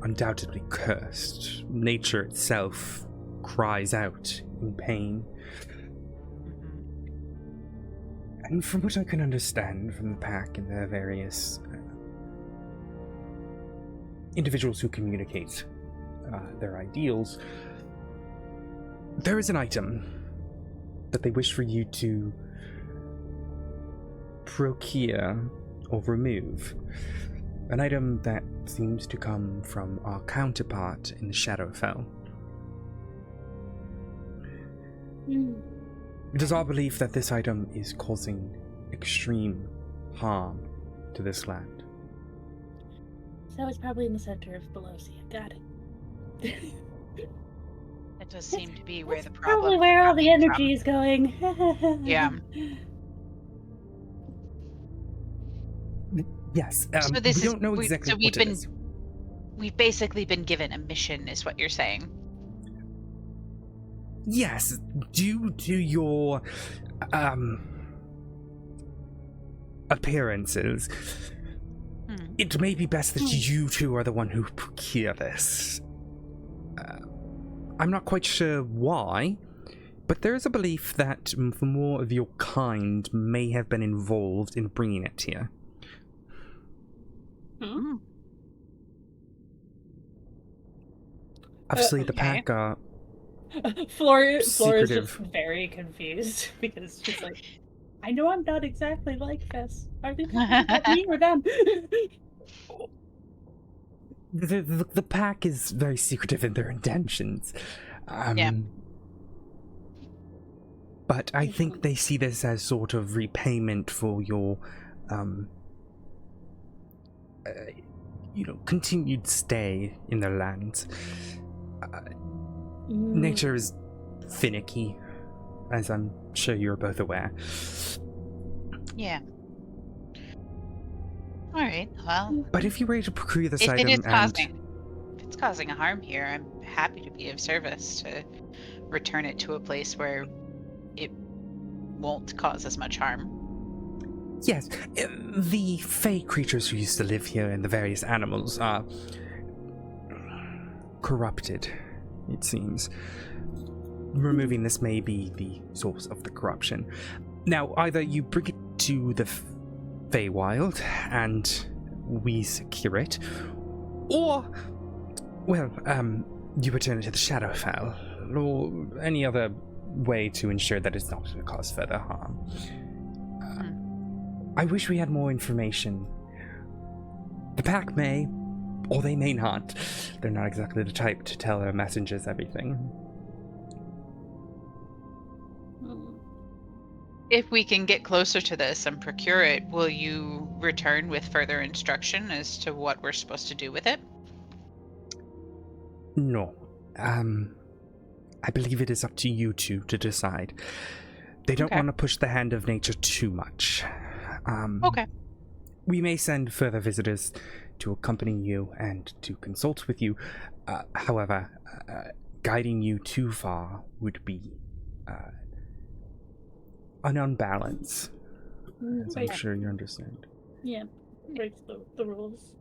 undoubtedly cursed. Nature itself cries out in pain. And from what I can understand from the pack and their various individuals who communicate their ideals, there is an item that they wish for you to procure or remove. An item that seems to come from our counterpart in the Shadowfell. It is our belief that this item is causing extreme harm to this land. So it's probably in the center of Belosia. Got it. That does seem to be where the That's problem probably where all the coming energy from. is going. Yeah. Yes, So this we don't know exactly what it is. We've basically been given a mission, is what you're saying. Yes, due to your appearances, it may be best that you two are the one who procure this. I'm not quite sure why, but there is a belief that more of your kind may have been involved in bringing it here. Obviously, the pack are Flora's secretive. just very confused because she's like, I know I'm not exactly like this. Are they talking about me or them? The pack is very secretive in their intentions. But I think they see this as sort of repayment for your, continued stay in their lands. Nature is finicky, as I'm sure you're both aware. Yeah. Alright, well... But if you were to procure this item if it's causing a harm here, I'm happy to be of service to return it to a place where it won't cause as much harm. Yes, the fey creatures who used to live here and the various animals are corrupted, it seems. Removing this may be the source of the corruption. Now, either you bring it to the Feywild and we secure it, or, well, you return it to the Shadowfell, or any other way to ensure that it's not going to cause further harm. I wish we had more information. The pack may, or they may not. They're not exactly the type to tell their messengers everything. If we can get closer to this and procure it, will you return with further instruction as to what we're supposed to do with it? No. I believe it is up to you two to decide. They don't want to push the hand of nature too much. Okay. We may send further visitors to accompany you and to consult with you. However, guiding you too far would be an unbalance, as I'm sure you understand. Yeah, breaks the rules.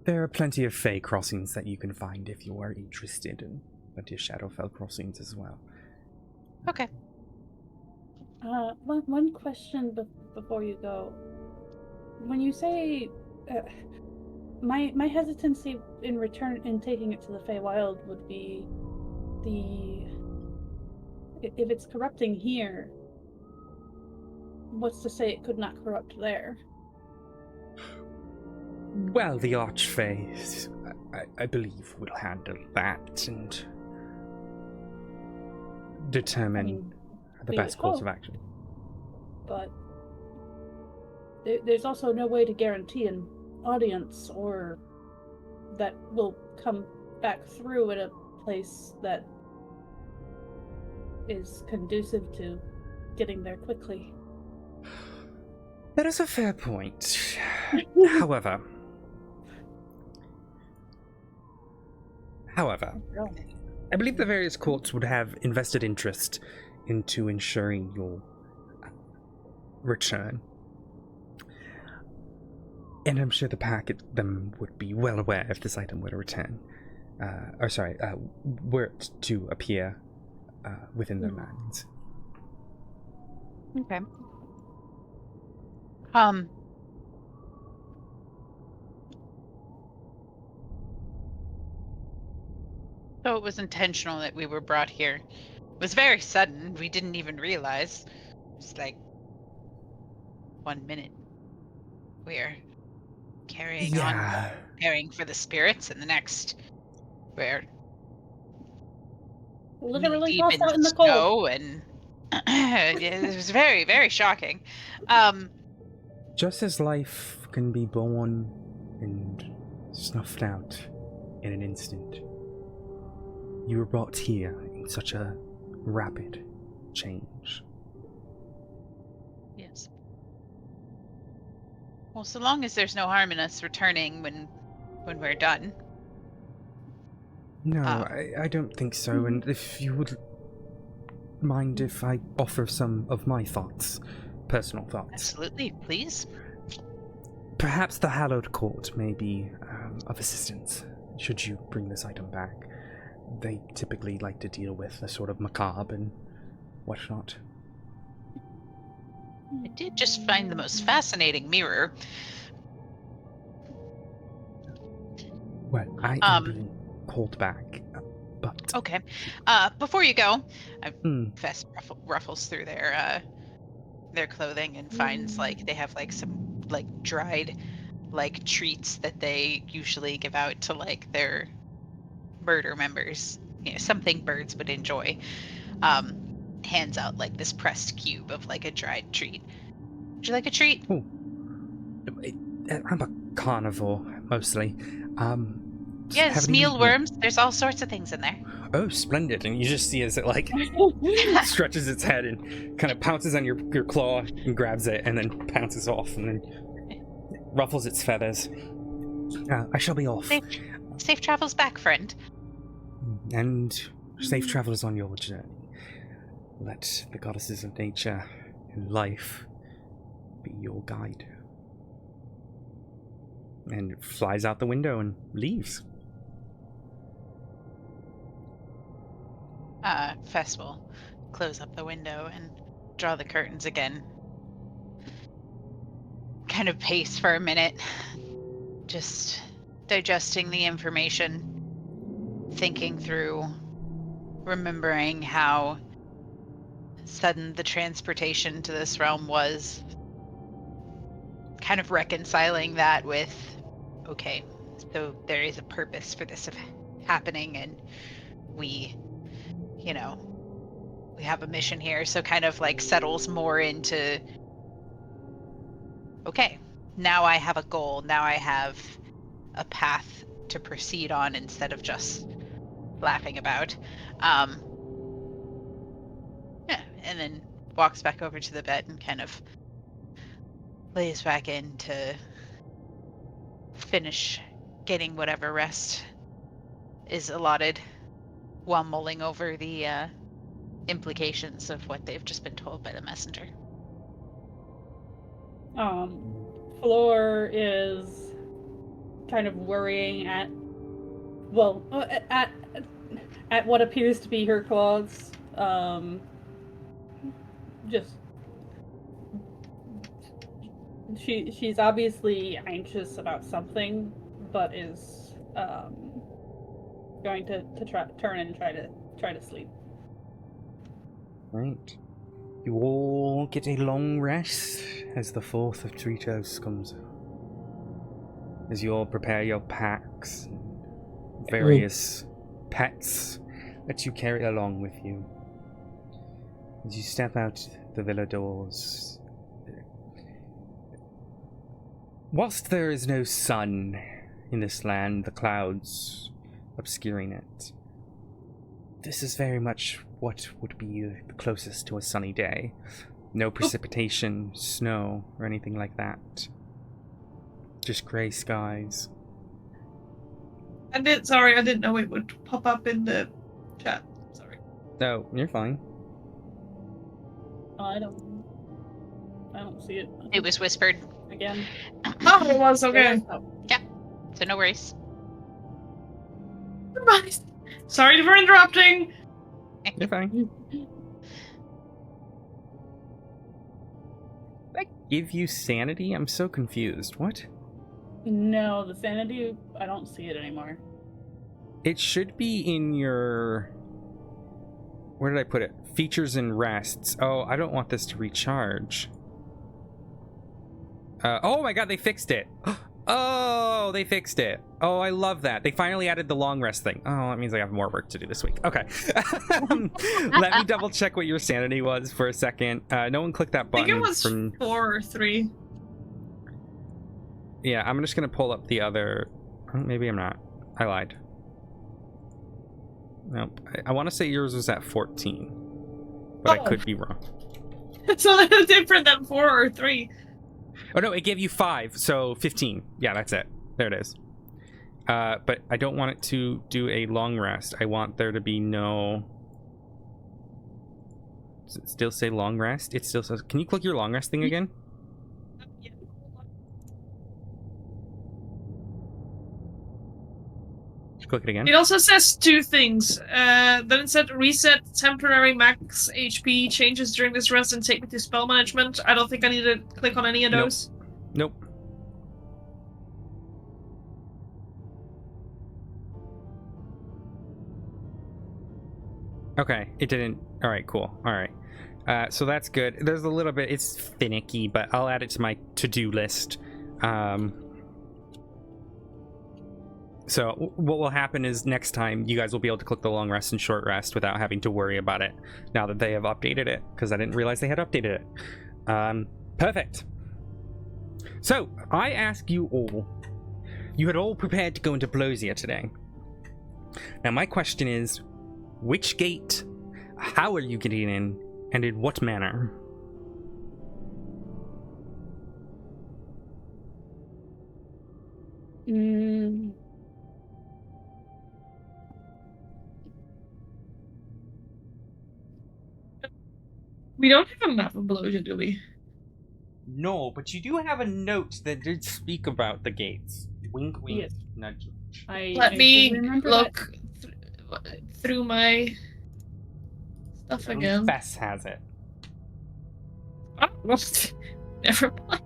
There are plenty of Fey crossings that you can find if you are interested, and plenty of Shadowfell crossings as well. Okay. One question before you go. When you say my hesitancy in taking it to the Feywild would be if it's corrupting here, what's to say it could not corrupt there? Well, the Archfey, I believe, will handle that and determine the best course of action. But there's also no way to guarantee an audience or that will come back through at a place that is conducive to getting there quickly. That is a fair point. However, I believe the various courts would have invested interest into ensuring your return. And I'm sure the pack them would be well aware if this item were to return. Were it to appear within their minds. Okay. So it was intentional that we were brought here. It was very sudden. We didn't even realize. It's like 1 minute. We're carrying on, preparing for the spirits, and the next we're Literally deep tossed in out in the snow, cold. and it was very, very shocking. Just as life can be born and snuffed out in an instant, you were brought here in such a rapid change. Yes. Well, so long as there's no harm in us returning when we're done. No, I don't think so, and if you would mind if I offer some of my thoughts, personal thoughts. Absolutely, please. Perhaps the Hallowed Court may be of assistance, should you bring this item back. They typically like to deal with the sort of macabre and whatnot. I did just find the most fascinating mirror. Well, I am being called back, but... Okay. Before you go, Fess ruffles through their clothing and finds, like, they have, like, some, like, dried, like, treats that they usually give out to, like, their murder members. You know, something birds would enjoy. Hands out, like, this pressed cube of, like, a dried treat. Would you like a treat? Oh. I'm a carnivore, mostly. Yes, mealworms. There's all sorts of things in there. Oh, splendid. And you just see as it, like, stretches its head and kind of pounces on your claw and grabs it and then pounces off and then ruffles its feathers. I shall be off. Safe travels back, friend. And safe travels on your journey. Let the goddesses of nature and life be your guide. And it flies out the window and leaves. Fess will close up the window and draw the curtains again. Kind of pace for a minute, just digesting the information, thinking through, remembering how sudden the transportation to this realm was, kind of reconciling that with, okay, so there is a purpose for this happening, and we have a mission here, so kind of like settles more into, okay, now I have a goal, now I have a path to proceed on instead of just laughing about. And then walks back over to the bed and kind of lays back in to finish getting whatever rest is allotted while mulling over the implications of what they've just been told by the messenger. Floor is kind of worrying at what appears to be her claws. She's obviously anxious about something, but is going to turn and try to sleep. Right. You all get a long rest as the 4th of Tritos comes. As you all prepare your packs, various pets that you carry along with you. As you step out the villa doors, whilst there is no sun in this land, the clouds obscuring it, this is very much what would be the closest to a sunny day. No precipitation, snow, or anything like that. Just grey skies. I didn't know it would pop up in the chat. Sorry. No, you're fine. I don't see it. It was whispered. again. Oh, it was okay. So no worries. Sorry for interrupting. You're fine. Did I give you sanity? I'm so confused. What? No, the sanity, I don't see it anymore. It should be in your... Where did I put it? Features and rests. Oh, I don't want this to recharge. Oh my god, they fixed it. Oh, they fixed it. Oh, I love that. They finally added the long rest thing. Oh, that means I have more work to do this week. Okay. Let me double check what your sanity was for a second. No one clicked that I button. think it was from... 4 or 3. Yeah, I'm just going to pull up the other... Oh, maybe I'm not. I lied. Nope. I want to say yours was at 14. But I could be wrong. It's a little different than 4 or 3. Oh no, it gave you 5, so 15. Yeah, that's it. There it is. But I don't want it to do a long rest. I want there to be no... Does it still say long rest? It still says... Can you click your long rest thing again? Yeah. Click it again. It also says 2 things. Then it said reset temporary max HP changes during this rest and take me to spell management. I don't think I need to click on any of Nope. those. Nope. Okay, it didn't... Alright, cool. Alright. So that's good. There's a little bit... It's finicky, but I'll add it to my to-do list. So what will happen is next time you guys will be able to click the long rest and short rest without having to worry about it now that they have updated it, because I didn't realize they had updated it. Perfect. So I ask you all, you had all prepared to go into Blosia today. Now my question is, which gate, how are you getting in, and in what manner? We don't have a map of Belosia, do we? No, but you do have a note that did speak about the gates. Wink, wink, Yes. nudge. Let me look through my stuff again. Fess has it. Oh, well, never mind.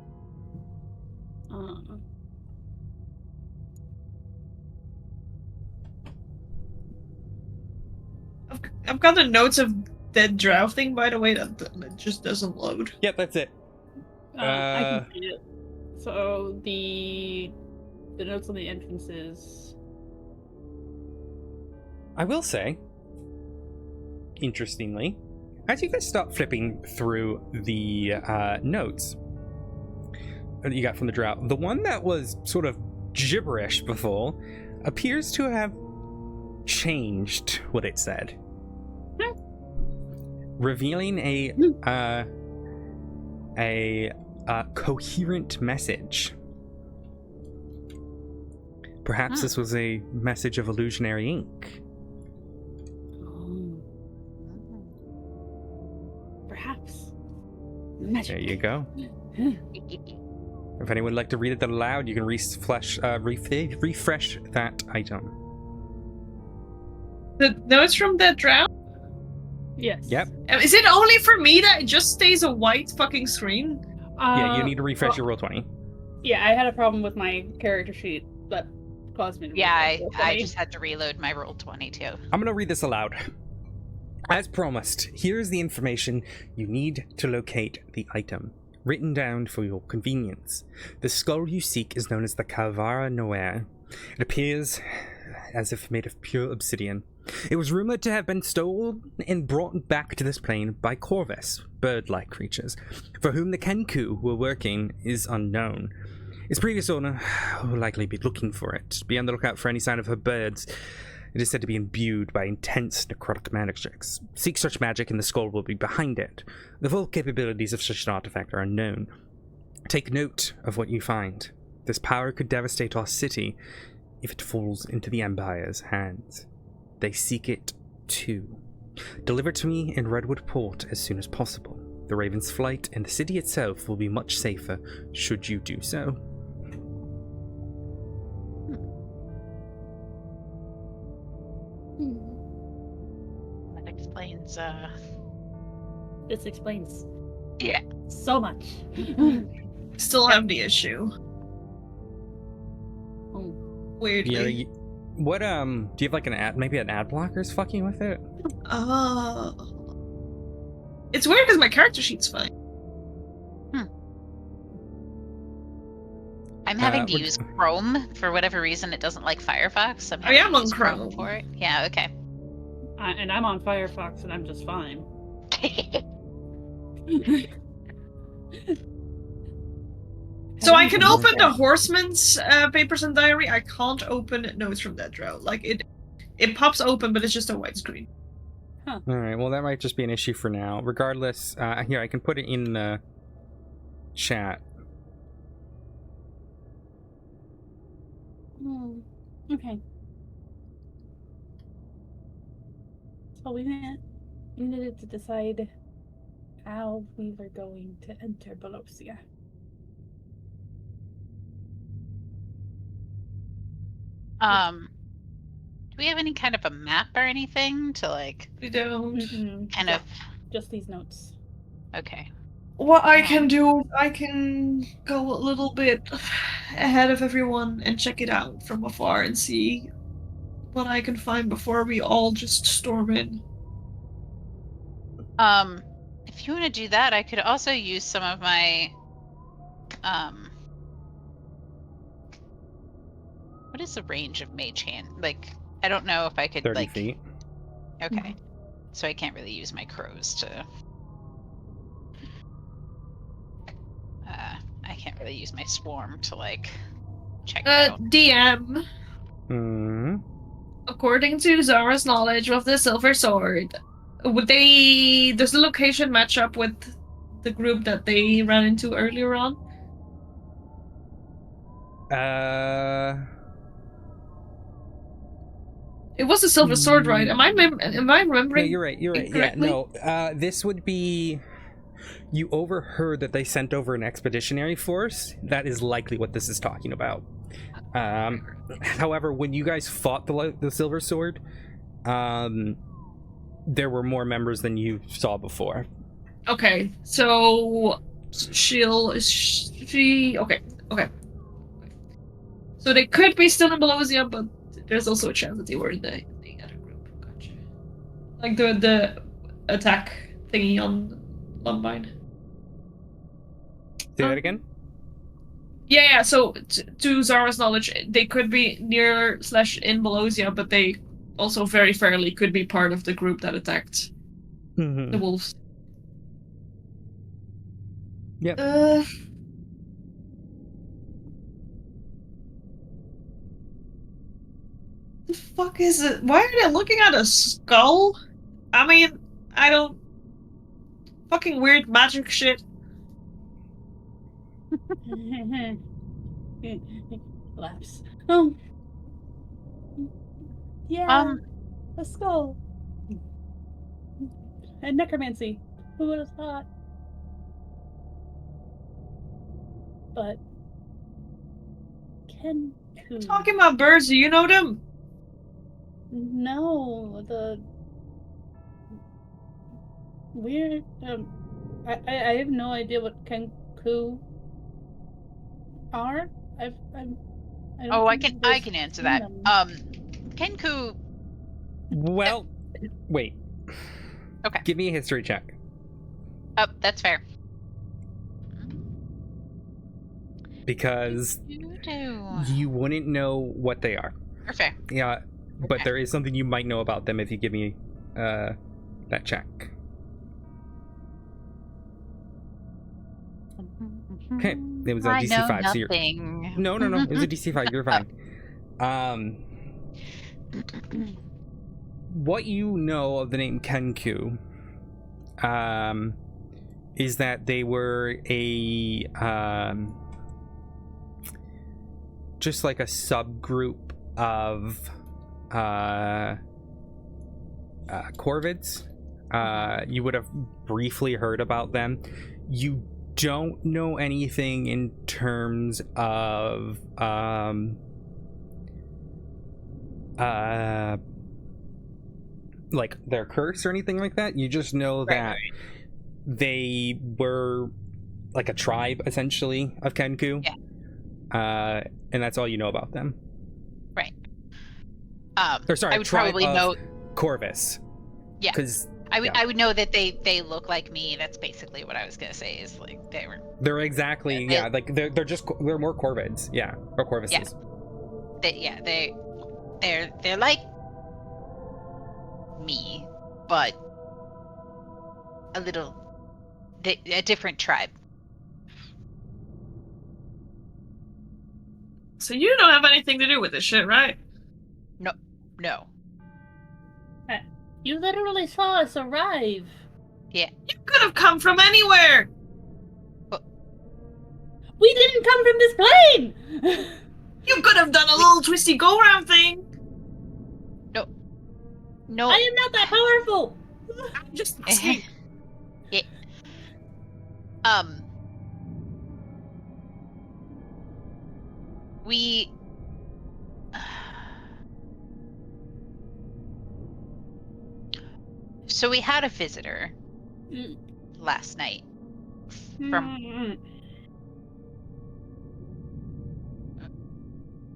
I've got the notes of dead drow thing, by the way, that just doesn't load. Yep, that's it. I can see it. So the notes on the entrances. I will say, interestingly, as you guys start flipping through the notes that you got from the drow, the one that was sort of gibberish before appears to have changed what it said, revealing a coherent message. Perhaps this was a message of illusionary ink. Perhaps. Magic. There you go. If anyone would like to read it aloud, you can refresh that item. The notes from dead drow? Yes. Yep. Is it only for me that it just stays a white fucking screen? Yeah, you need to refresh your Roll20. Yeah, I had a problem with my character sheet that caused me to Yeah, refresh I Roll20. just had to reload my Roll20 too. I'm going to read this aloud. As promised, here is the information you need to locate the item, written down for your convenience. The skull you seek is known as the Calvara Noir. It appears as if made of pure obsidian. It was rumored to have been stolen and brought back to this plane by Corvus, bird-like creatures, for whom the Kenku were working is unknown. Its previous owner will likely be looking for it. Be on the lookout for any sign of her birds. It is said to be imbued by intense necrotic magics. Seek such magic and the skull will be behind it. The full capabilities of such an artifact are unknown. Take note of what you find. This power could devastate our city if it falls into the Empire's hands. They seek it too. Deliver it to me in Redwood Port as soon as possible. the Raven's flight and the city itself will be much safer should you do so. That explains, This explains yeah. so much. Still have the issue. Oh. Weirdly. Yeah. What do you have like an ad? Maybe an ad blocker's fucking with it. It's weird because my character sheet's fine. I'm having to would- use Chrome for whatever reason. It doesn't like Firefox. I'm I having am to on use Chrome. for it. Yeah. Okay. And I'm on Firefox and I'm just fine. So I can Mhm. open the Horseman's papers and diary. I can't open Notes from Dead Row. Like it pops open, but it's just a white screen. All right. Well, that might just be an issue for now. Regardless, here I can put it in the chat. Okay. So we needed to decide how we were going to enter Belosia. Do we have any kind of a map or anything to like We don't. kind of? Just these notes. Okay. What I can do, I can go a little bit ahead of everyone and check it out from afar and see what I can find before we all just storm in. If you want to do that, I could also use some of my what is the range of mage hand? Like, I don't know if I could 30 like. feet. Okay. So I can't really use my crows to. I can't really use my swarm to like check it out. DM, Hmm. according to Zara's knowledge of the Silver Sword, does the location match up with the group that they ran into earlier on? It was the Silver Sword, right? Am I remembering? No, you're right. You're right. Yeah, incorrectly? no. This would be. You overheard that they sent over an expeditionary force. That is likely what this is talking about. However, when you guys fought the Silver Sword, there were more members than you saw before. Okay, so she okay. So they could be still in Belosia, but there's also a chance that they were in the other group. Gotcha. Like the attack thingy on Lumbine. Say that again? Yeah. So to Zara's knowledge, they could be near / in Belosia, but they also very fairly could be part of the group that attacked the wolves. Yep. The fuck is it? Why are they looking at a skull? I mean, I don't. Fucking weird magic shit. Laughs. Yeah. A skull. And necromancy. Who would have thought? But Kenku. Talking about birds, do you know them? No, the weird. I have no idea what Kenku are. I don't I can answer that. Kenku. Well, wait. Okay. Give me a history check. Oh, that's fair. Because you wouldn't know what they are. Fair. Yeah, but Okay. there is something you might know about them if you give me that check. Okay, it was a I DC know 5, so you're... nothing. No, it was a DC 5, you're fine. What you know of the name Kenku is that they were a just like a subgroup of corvids You would have briefly heard about them. You don't know anything in terms of like their curse or anything like that. You just know that they were like a tribe essentially of Kenku. Yeah. And that's all you know about them. Right. Or sorry, I would tribe probably of know. Corvus. Yeah. Because I would know that they look like me. That's basically what I was gonna say. Is like they're exactly like they're more Corvids, or Corvuses. They're like me, but a different tribe. So you don't have anything to do with this shit, right? No. You literally saw us arrive. Yeah. You could have come from anywhere! We didn't come from this plane! You could have done a little twisty go-round thing! No. I am not that powerful! I'm just asking. Yeah. We So we had a visitor last night from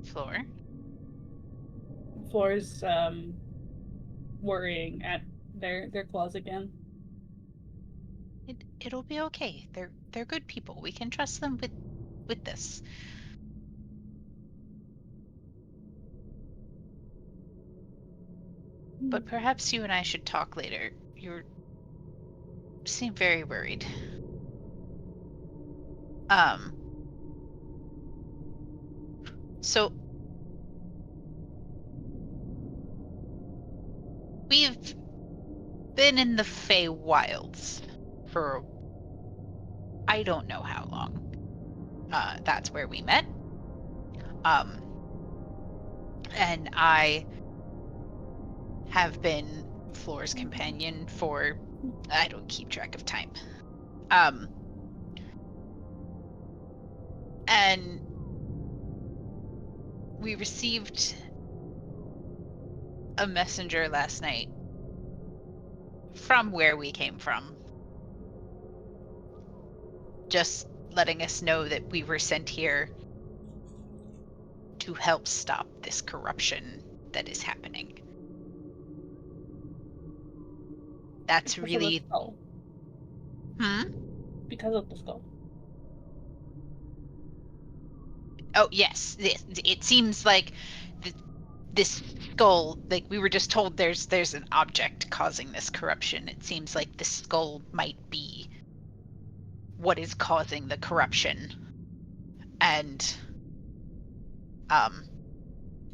Floor. Floor's worrying at their claws again. It'll be okay. They're good people. We can trust them with this. But perhaps you and I should talk later. You seem very worried. So we've been in the Feywilds for I don't know how long. That's where we met. And I have been Floor's companion for I don't keep track of time. And we received a messenger last night from where we came from. Just letting us know that we were sent here to help stop this corruption that is happening. That's Because really... of the skull. Because of the skull. Oh, yes. It seems like this skull, like we were just told there's an object causing this corruption. It seems like the skull might be what is causing the corruption. And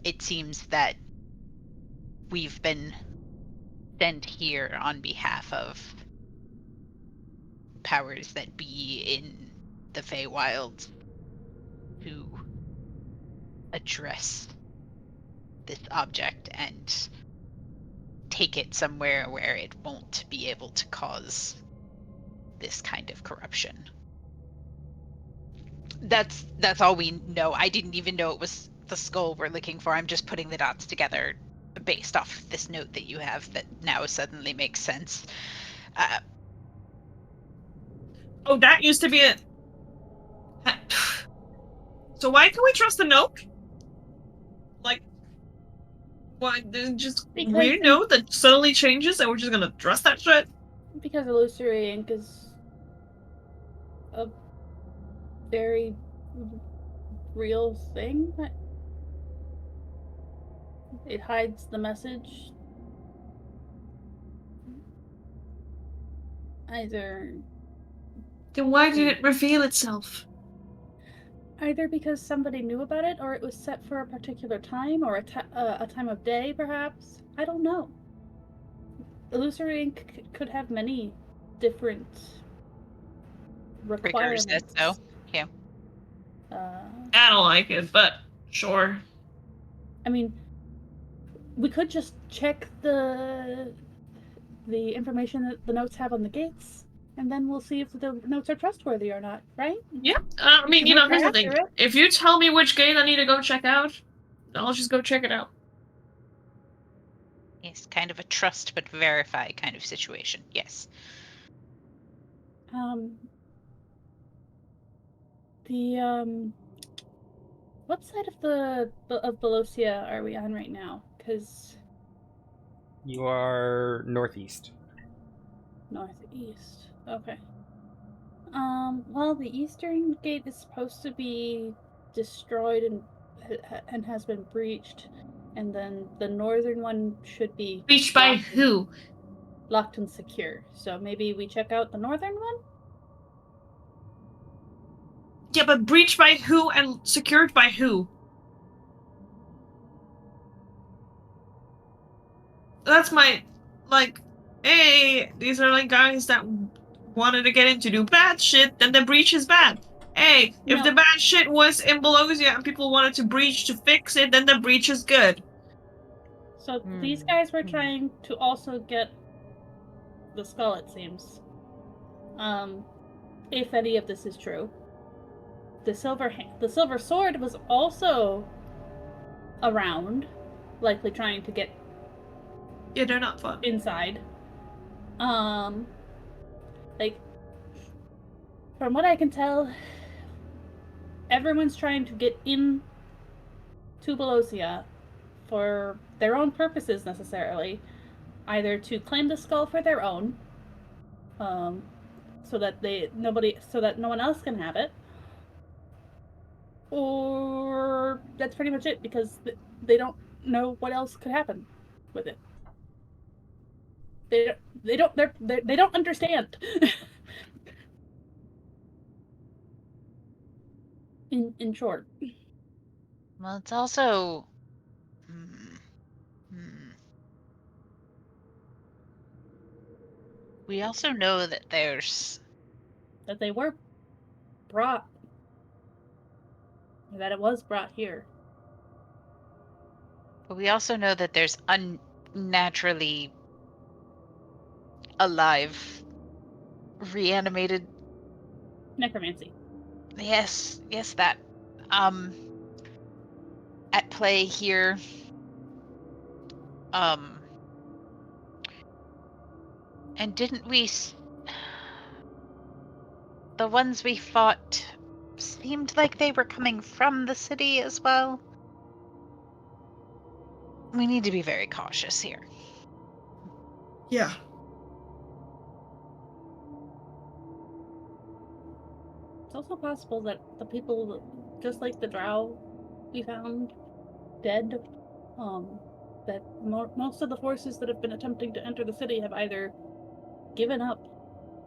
it seems that we've been sent here on behalf of powers that be in the Feywilds to address this object and take it somewhere where it won't be able to cause this kind of corruption. That's all we know. I didn't even know it was the skull we're looking for. I'm just putting the dots together based off this note that you have that now suddenly makes sense. Oh, that used to be it. So why can we trust the note? Like, why? Just Because weird note that suddenly changes and we're just gonna trust that shit? Because illusory ink is a very real thing. It hides the message. Either Then why did it reveal itself? Either because somebody knew about it, or it was set for a particular time, or a time of day, perhaps. I don't know. Illusory ink could have many different requirements. Triggers it, so yeah. I don't like it, but sure. I mean, we could just check the the information that the notes have on the gates, and then we'll see if the notes are trustworthy or not, right? Yeah. I mean, The notes here's are the thing. accurate. If you tell me which gate I need to go check out, I'll just go check it out. It's kind of a trust but verify kind of situation. Yes. What side of Belosia are we on right now? Because You are northeast. northeast. Okay. Well, the eastern gate is supposed to be destroyed and has been breached, and then the northern one should be Breached by who? Locked and secure. So maybe we check out the northern one? Yeah, but breached by who and secured by who? That's my, like, hey, these are like guys that wanted to get in to do bad shit, then the breach is bad. Hey, if the bad shit was in Belosia and people wanted to breach to fix it, then the breach is good. So these guys were trying to also get the skull, it seems. If any of this is true. The silver sword was also around, likely trying to get Yeah, they're not fun. inside. Like, from what I can tell, everyone's trying to get in to Belosia for their own purposes necessarily, either to claim the skull for their own, so that no one else can have it, or that's pretty much it because they don't know what else could happen with it. They don't understand. in short. Well, it's also. We also know that that they were brought. That it was brought here. But we also know that there's unnaturally alive, reanimated. Necromancy. Yes, that. At play here. And didn't we? The ones we fought seemed like they were coming from the city as well. We need to be very cautious here. Yeah. It's also possible that the people, just like the drow we found dead, that most of the forces that have been attempting to enter the city have either given up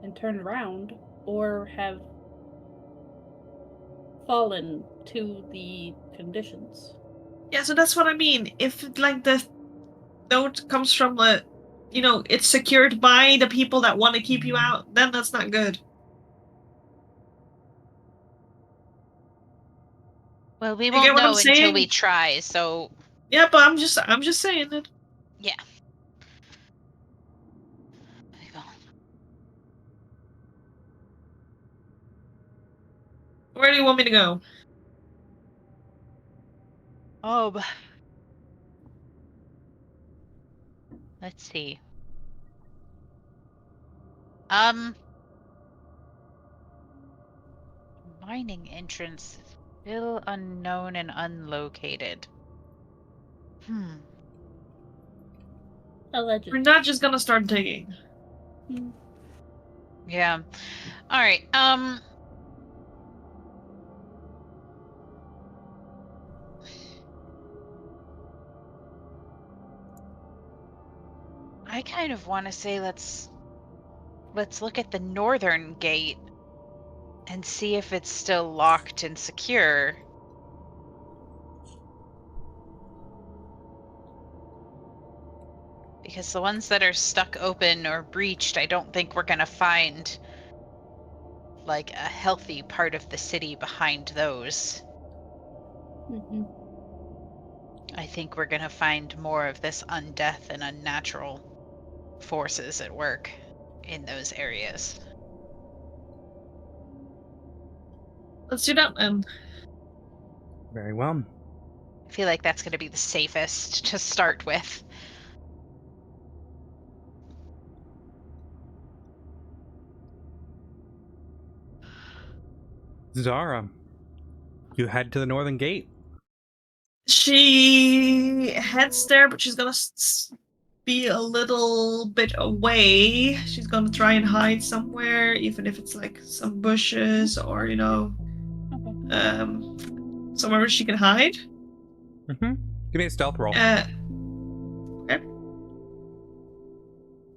and turned around or have fallen to the conditions. Yeah, so that's what I mean. If, like, the note comes from it's secured by the people that want to keep you out, then that's not good. Well, we won't know until we try, so... Yeah, but I'm just saying it. Yeah. Where do you want me to go? Let's see. Mining entrance still unknown and unlocated. Allegedly. We're not just gonna start digging. Yeah. All right. I kind of want to say let's look at the northern gate and see if it's still locked and secure. Because the ones that are stuck open or breached, I don't think we're going to find like a healthy part of the city behind those. I think we're going to find more of this undeath and unnatural forces at work in those areas. Let's do that then. Very well. I feel like that's going to be the safest to start with. Zara, you head to the northern gate. She heads there, but she's gonna be a little bit away. She's gonna try and hide somewhere, even if it's like some bushes or, you know, somewhere where she can hide. Mm-hmm. Give me a stealth roll. Okay.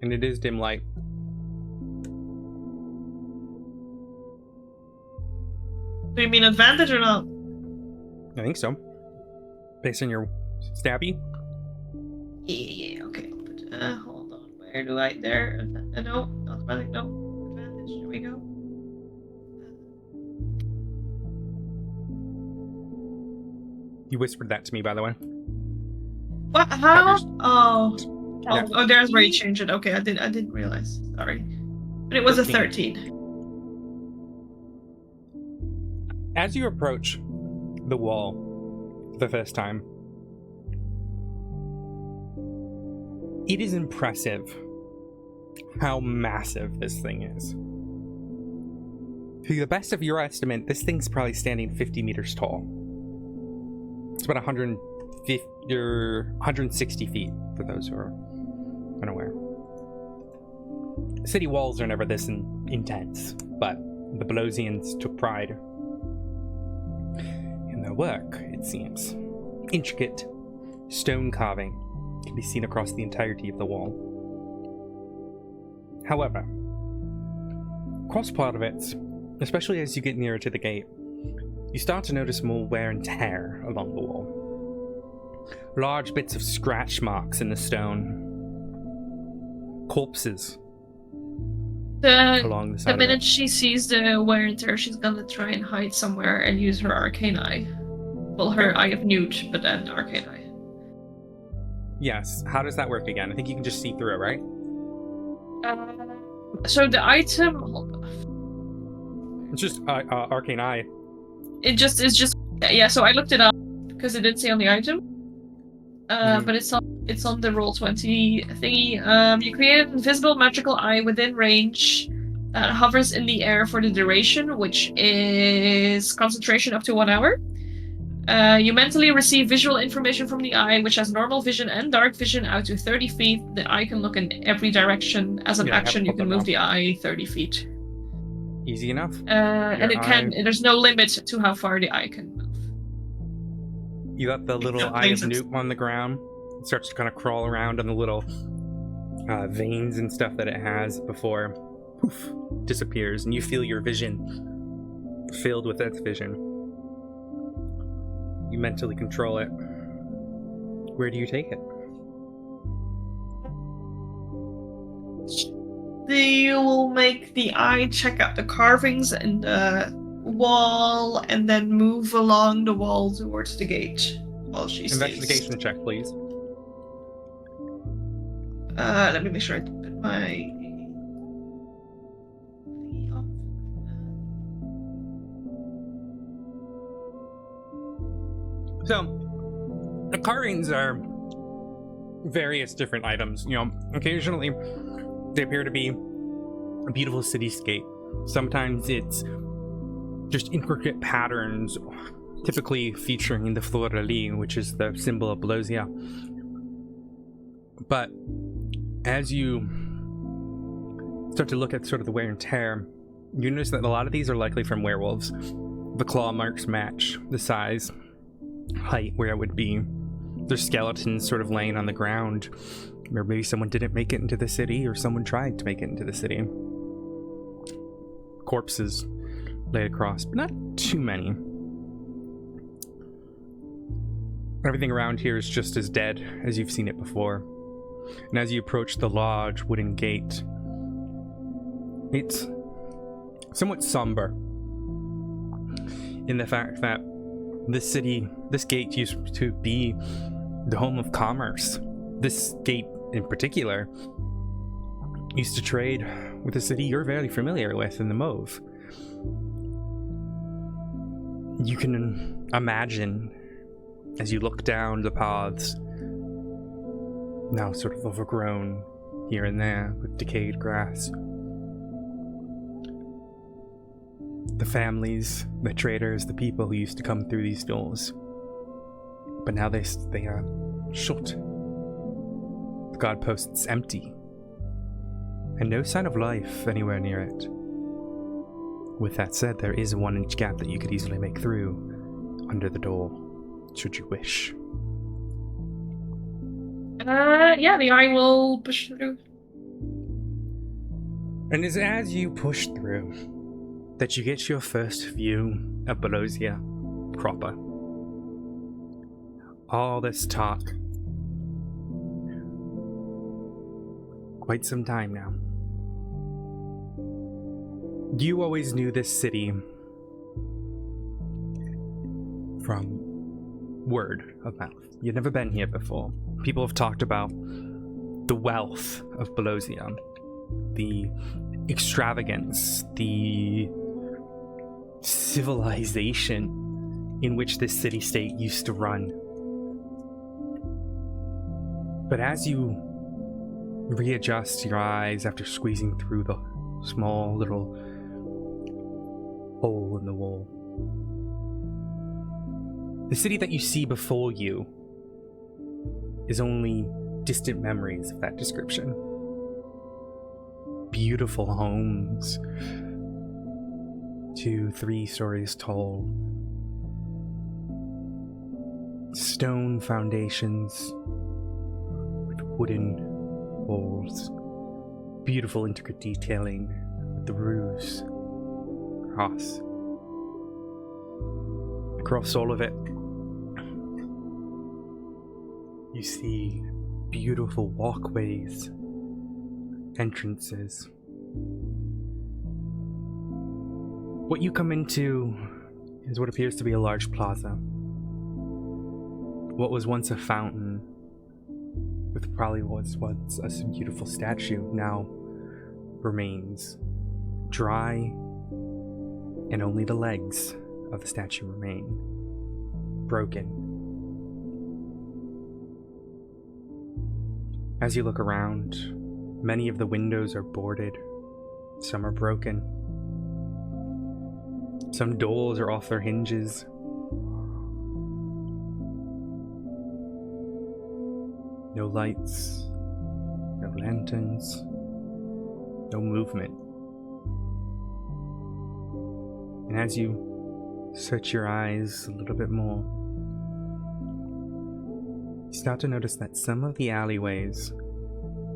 And it is dim light. Do you mean advantage or not? I think so. Based on your stabby. Yeah, okay. But, hold on. Where do I... There. No, not advantage. No. Advantage. Here we go. You whispered that to me, by the way. What? How? Tigers. Oh. Yeah. Oh, there's where you changed it. Okay, I didn't realize. Sorry. But it was 13. a 13. As you approach the wall for the first time, it is impressive how massive this thing is. To the best of your estimate, this thing's probably standing 50 meters tall. It's about 160 feet, for those who are unaware. City walls are never this intense, but the Belosians took pride in their work, it seems. Intricate stone carving can be seen across the entirety of the wall. However, across part of it, especially as you get nearer to the gate, you start to notice more wear and tear along the wall. Large bits of scratch marks in the stone. Corpses along the side The of minute it. she sees the wear and tear, she's gonna try and hide somewhere and use her arcane eye. Well, her eye of newt, but then arcane eye. Yes. How does that work again? I think you can just see through it, right? So the item, hold on. It's just arcane eye. It's just yeah. So I looked it up because it didn't say on the item. But it's on the Roll20 thingy. You create an invisible magical eye within range that hovers in the air for the duration, which is concentration up to 1 hour. You mentally receive visual information from the eye, which has normal vision and dark vision out to 30 feet. The eye can look in every direction. As an Yeah, I have action, you pulled can that move up. the eye 30 feet. Easy enough. And it can. There's no limit to how far the eye can move. You got the little That eye makes of sense. newt on the ground. It starts to kind of crawl around on the little veins and stuff that it has before poof, disappears, and you feel your vision filled with its vision. You mentally control it. Where do you take it? You will make the eye check out the carvings in the wall and then move along the wall towards the gate while she stays. Investigation check, please. Let me make sure I put my... So, the carvings are various different items. You know, occasionally they appear to be a beautiful cityscape. Sometimes it's just intricate patterns, typically featuring the fleur-de-lis, which is the symbol of Belosia. But as you start to look at sort of the wear and tear, you notice that a lot of these are likely from werewolves. The claw marks match the size, height where it would be. There's skeletons sort of laying on the ground. Or maybe someone didn't make it into the city, or someone tried to make it into the city. Corpses laid across, but not too many. Everything around here is just as dead as you've seen it before. And as you approach the large wooden gate, it's somewhat somber in the fact that this gate used to be the home of commerce. This gate in particular used to trade with a city you're very familiar with in the Mauve. You can imagine, as you look down the paths, now sort of overgrown here and there with decayed grass, the families, the traders, the people who used to come through these doors. But now they are shut. The guard post's empty, and no sign of life anywhere near it. With that said, there is a 1-inch gap that you could easily make through under the door, should you wish. Yeah, the eye will push through. And it's as you push through that you get your first view of Belosia proper. All this talk, quite some time now. You always knew this city from word of mouth. You'd never been here before. People have talked about the wealth of Belosia, the extravagance, the civilization in which this city-state used to run. But as you readjust your eyes after squeezing through the small little hole in the wall, the city that you see before you is only distant memories of that description. Beautiful homes, 2-3 stories tall, stone foundations with wooden walls, beautiful intricate detailing with the roofs across all of it. You see beautiful walkways, entrances. What you come into is what appears to be a large plaza. What was once a fountain, with probably was once a beautiful statue, now remains dry, and only the legs of the statue remain broken. As you look around, many of the windows are boarded, some are broken, some doors are off their hinges. No lights, no lanterns, no movement. And as you search your eyes a little bit more, you start to notice that some of the alleyways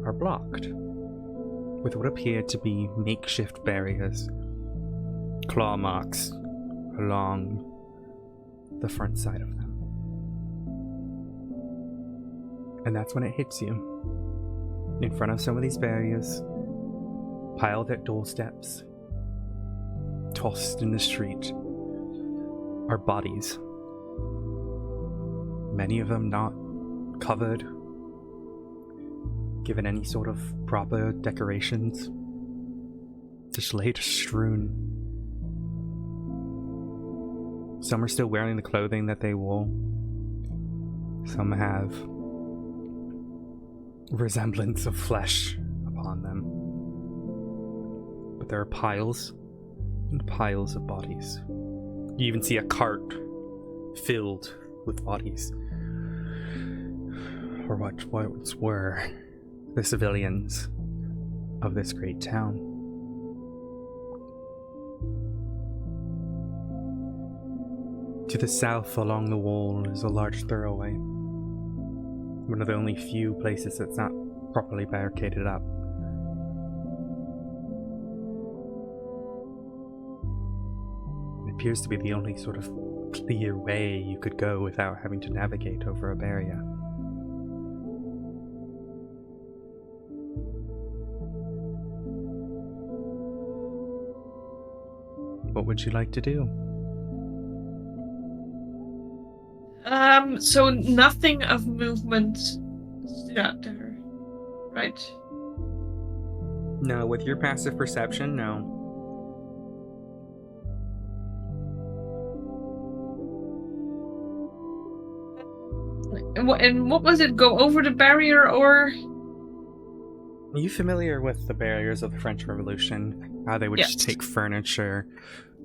are blocked with what appear to be makeshift barriers, claw marks along the front side of them. And that's when it hits you. In front of some of these barriers, piled at doorsteps, tossed in the street, are bodies. Many of them not covered, given any sort of proper decorations, just laid strewn. Some are still wearing the clothing that they wore. Some have resemblance of flesh upon them. But there are piles and piles of bodies. You even see a cart filled with bodies. Or what once were the civilians of this great town. To the south along the wall is a large thoroughway. One of the only few places that's not properly barricaded up. It appears to be the only sort of clear way you could go without having to navigate over a barrier. What would you like to do? So nothing of movement stood out to her, right? No, with your passive perception, no. And what was it? Go over the barrier or? Are you familiar with the barriers of the French Revolution? How they would just take furniture,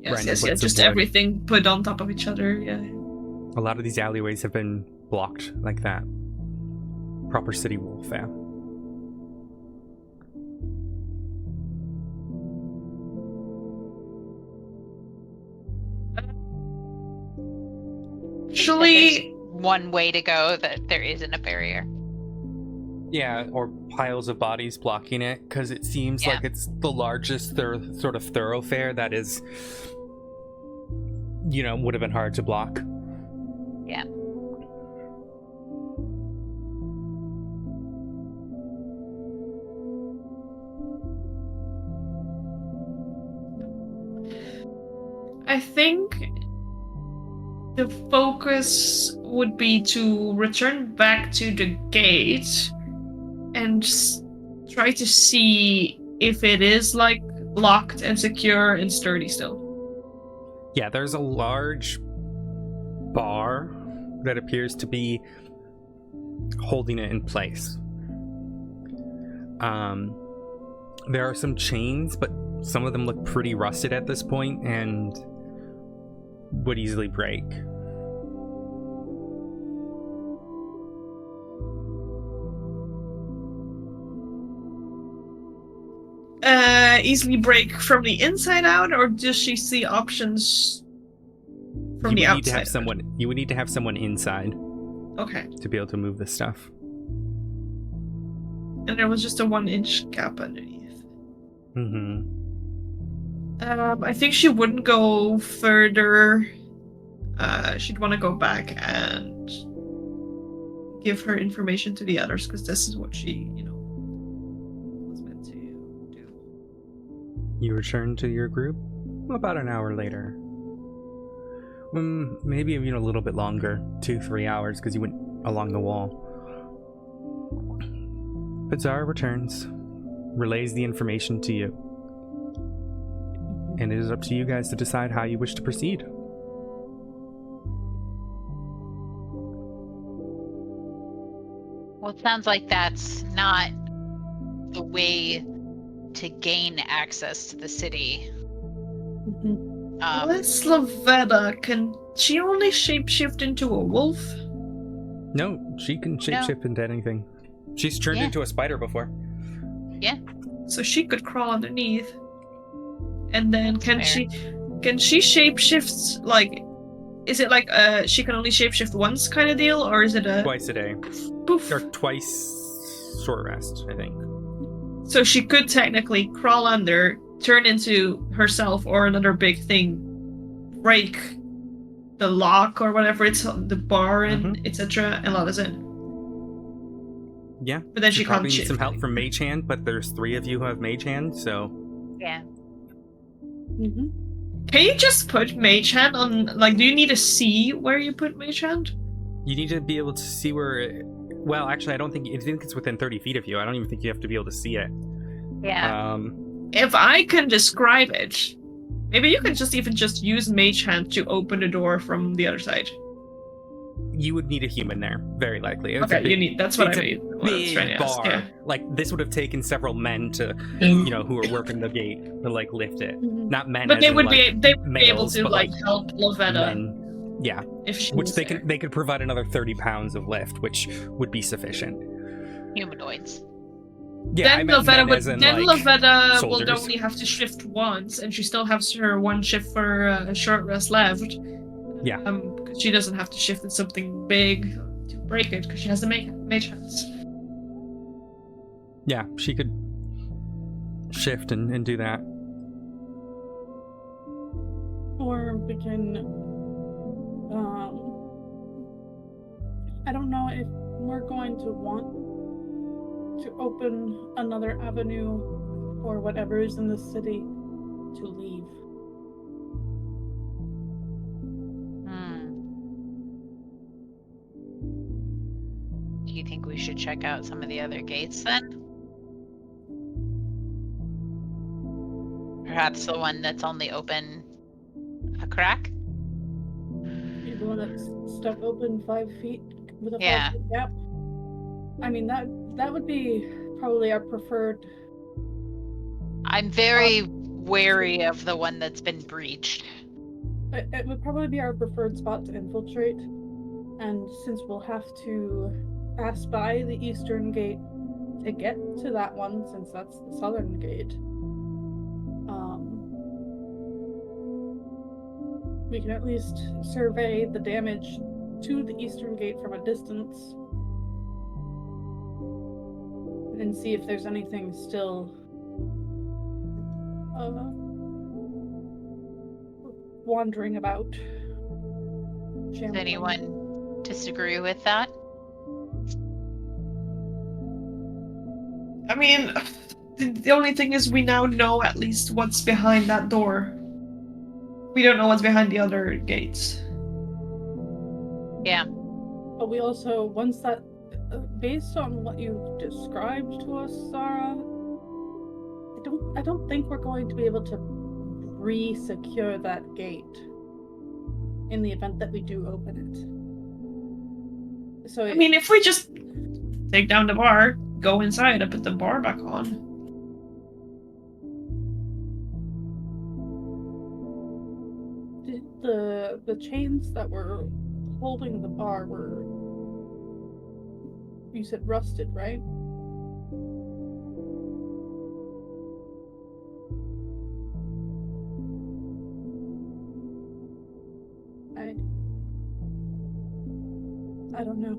Yes, random bits of just wood. everything put on top of each other. Yeah. A lot of these alleyways have been blocked like that. Proper city warfare. Actually, one way to go that there isn't a barrier. Yeah, or piles of bodies blocking it, because it seems like it's the largest sort of thoroughfare that is, would have been hard to block. Yeah. I think the focus would be to return back to the gate and try to see if it is like locked and secure and sturdy still. Yeah, there's a large bar that appears to be holding it in place. There are some chains, but some of them look pretty rusted at this point and would easily break. Easily break from the inside out, or does she see options from the outside? You would need to have someone inside. Okay. To be able to move this stuff. And there was just a 1-inch gap underneath. Mm-hmm. I think she wouldn't go further. She'd want to go back and give her information to the others, because this is what she, was meant to do. You return to your group about an hour later. Maybe even a little bit longer, 2-3 hours, because you went along the wall. But Zara returns, relays the information to you. And it is up to you guys to decide how you wish to proceed. Well, it sounds like that's not the way to gain access to the city. What's Lavetta? Can she only shapeshift into a wolf? No, she can shapeshift into anything. She's turned into a spider before. Yeah. So she could crawl underneath. And then can she shapeshift, like, is it like she can only shapeshift once kind of deal, or is it a twice a day? Poof. Or twice short rest, I think. So she could technically crawl under, turn into herself or another big thing, break the lock or whatever it's the bar and etc. and let us in. Yeah. But then she probably can't need some help anything. from Mage Hand, but there's 3 of you who have Mage Hand, so Yeah. Can you just put Mage Hand on, like, do you need to see where you put Mage Hand? you need to be able to see where well, actually, I think it's within 30 feet of you. I don't even think you have to be able to see it. Yeah. If I can describe it, maybe you can just use Mage Hand to open the door from the other side. You would need a human there, very likely. Okay, that's what I mean. Big bar. Yeah. Like, this would have taken several men to, who are working the gate to, like, lift it. Not men, but as they in, would like, be males, able to but, like help Lavetta. Men. Yeah, if she which was they there. could provide another 30 pounds of lift, which would be sufficient. Humanoids. Yeah, Then Lavetta Lavetta will only have to shift once, and she still has her 1 shift for a short rest left. Yeah. Because she doesn't have to shift in something big to break it, because she has the mage hands. Yeah, she could shift and do that. Or we can I don't know if we're going to want to open another avenue or whatever is in the city to leave. Do you think we should check out some of the other gates then? Perhaps the one that's only open a crack? The one that's stuck open 5 feet with a Yeah. 5 foot gap. I mean, that would be probably our preferred. I'm very wary of the one that's been breached. It would probably be our preferred spot to infiltrate, and since we'll have to pass by the eastern gate to get to that one, since that's the southern gate, we can at least survey the damage to the eastern gate from a distance and see if there's anything still wandering about. Does anyone disagree with that? I mean, the only thing is we now know at least what's behind that door. We don't know what's behind the other gates. Yeah. But we also, once that, based on what you've described to us, Sarah, I don't think we're going to be able to re-secure that gate in the event that we do open it. So I mean, if we just take down the bar, go inside, and put the bar back on. The chains that were holding the bar were, you said, rusted, right? I don't know.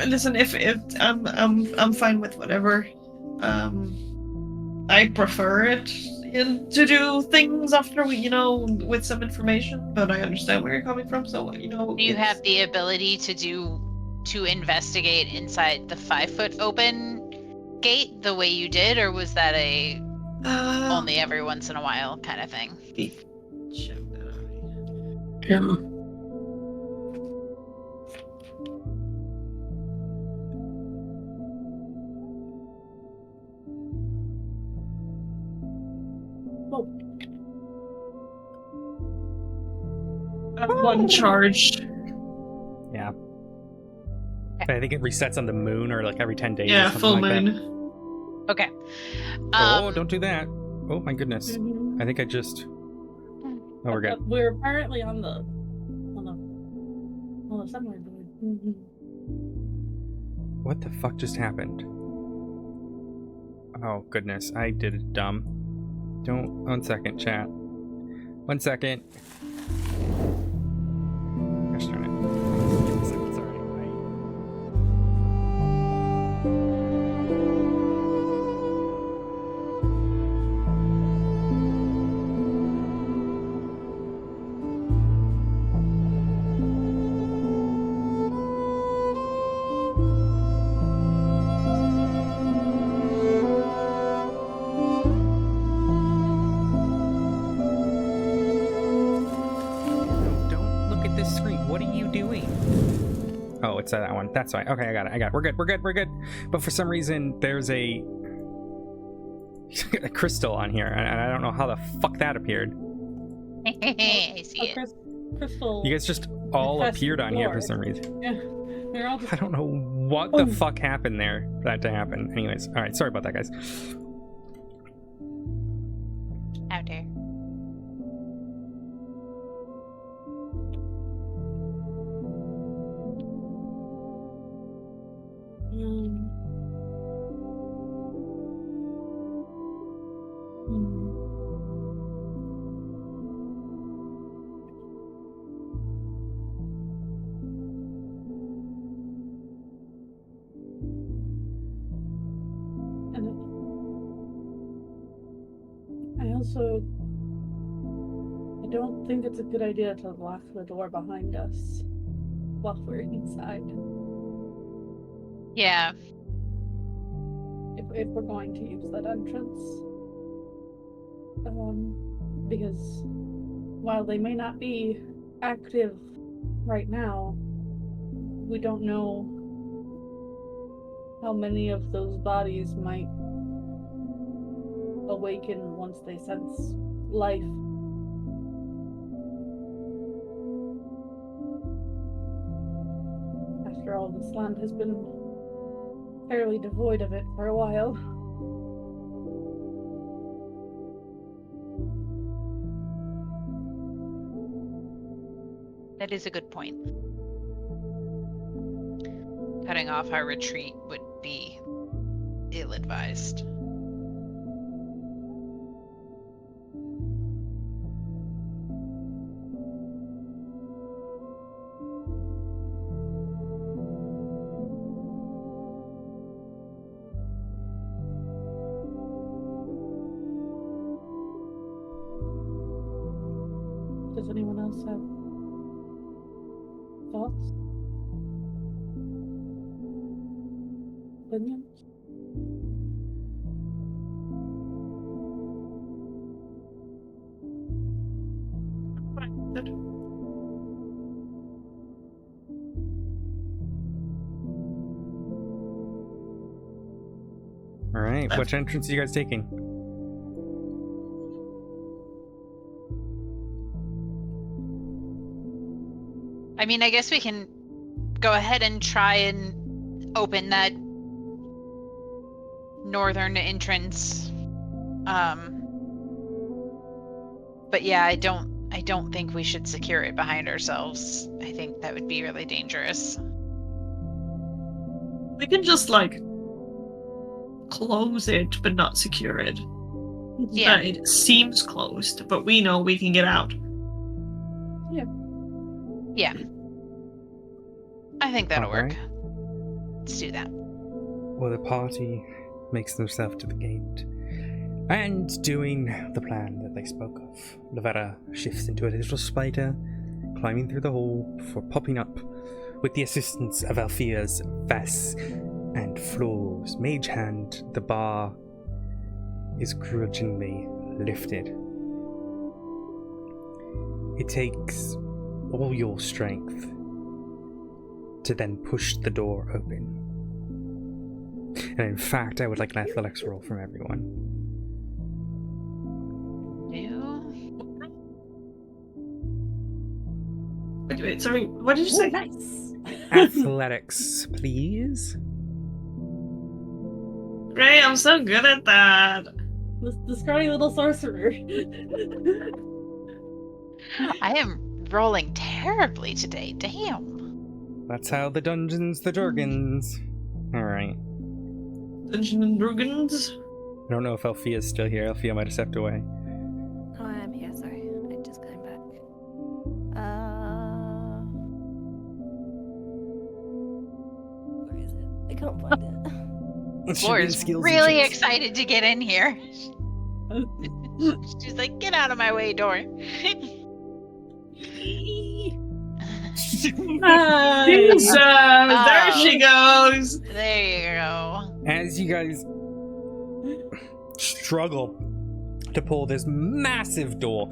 Listen, if I'm fine with whatever. I prefer it to do things after we, with some information. But I understand where you're coming from. So Do you have the ability to investigate inside the 5 foot open gate the way you did, or was that a only every once in a while kind of thing? Check that out. One charge. Yeah. I think it resets on the moon or like every 10 days. Yeah, or something full like moon. That. Okay. Oh, don't do that. Oh my goodness. I think I just. Oh, we're good. We're apparently on the somewhere. What the fuck just happened? Oh goodness, I did it dumb. Don't. 1 second, chat. 1 second. Gosh darn it. Give me a second, sorry. Oh, it's that one. That's fine. Okay, I got it. We're good. But for some reason, there's a crystal on here, and I don't know how the fuck that appeared. I see it. Crystal. You guys just all appeared on here for some reason. Yeah. We're all just... I don't know what the fuck happened there for that to happen. Anyways, all right. Sorry about that, guys. Out there. I don't think it's a good idea to lock the door behind us while we're inside. Yeah. If we're going to use that entrance. Because while they may not be active right now, we don't know how many of those bodies might awaken once they sense life. After all, this land has been fairly devoid of it for a while. That is a good point. Cutting off our retreat would be ill-advised. Does anyone else have thoughts? Opinions? All right, which entrance are you guys taking? I mean, I guess we can go ahead and try and open that northern entrance. But yeah, I don't think we should secure it behind ourselves. I think that would be really dangerous. We can just, like, close it, but not secure it. Yeah. It seems closed, but we know we can get out. Yeah. I think that'll work. Alright. Let's do that. Well, the party makes themselves to the gate. And doing the plan that they spoke of, Lavera shifts into a little spider, climbing through the hole before popping up with the assistance of Althea's Vass and Flo's mage hand. The bar is grudgingly lifted. It takes all your strength to then push the door open. And in fact, I would like an athletics roll from everyone. Wait, sorry, what did you say? Nice! Athletics, please. Ray, I'm so good at that. The scrawny little sorcerer. I am rolling terribly today. Damn. That's how the Dungeons the Dragons. Alright. Dungeons and Dragons. I don't know if Althea's still here. Althea might have stepped away. Oh, I am here, sorry. I just came back. Where is it? I can't find it. Flora's really excited to get in here. She's like, get out of my way, door. Jesus, there she goes. There you go. As you guys struggle to pull this massive door,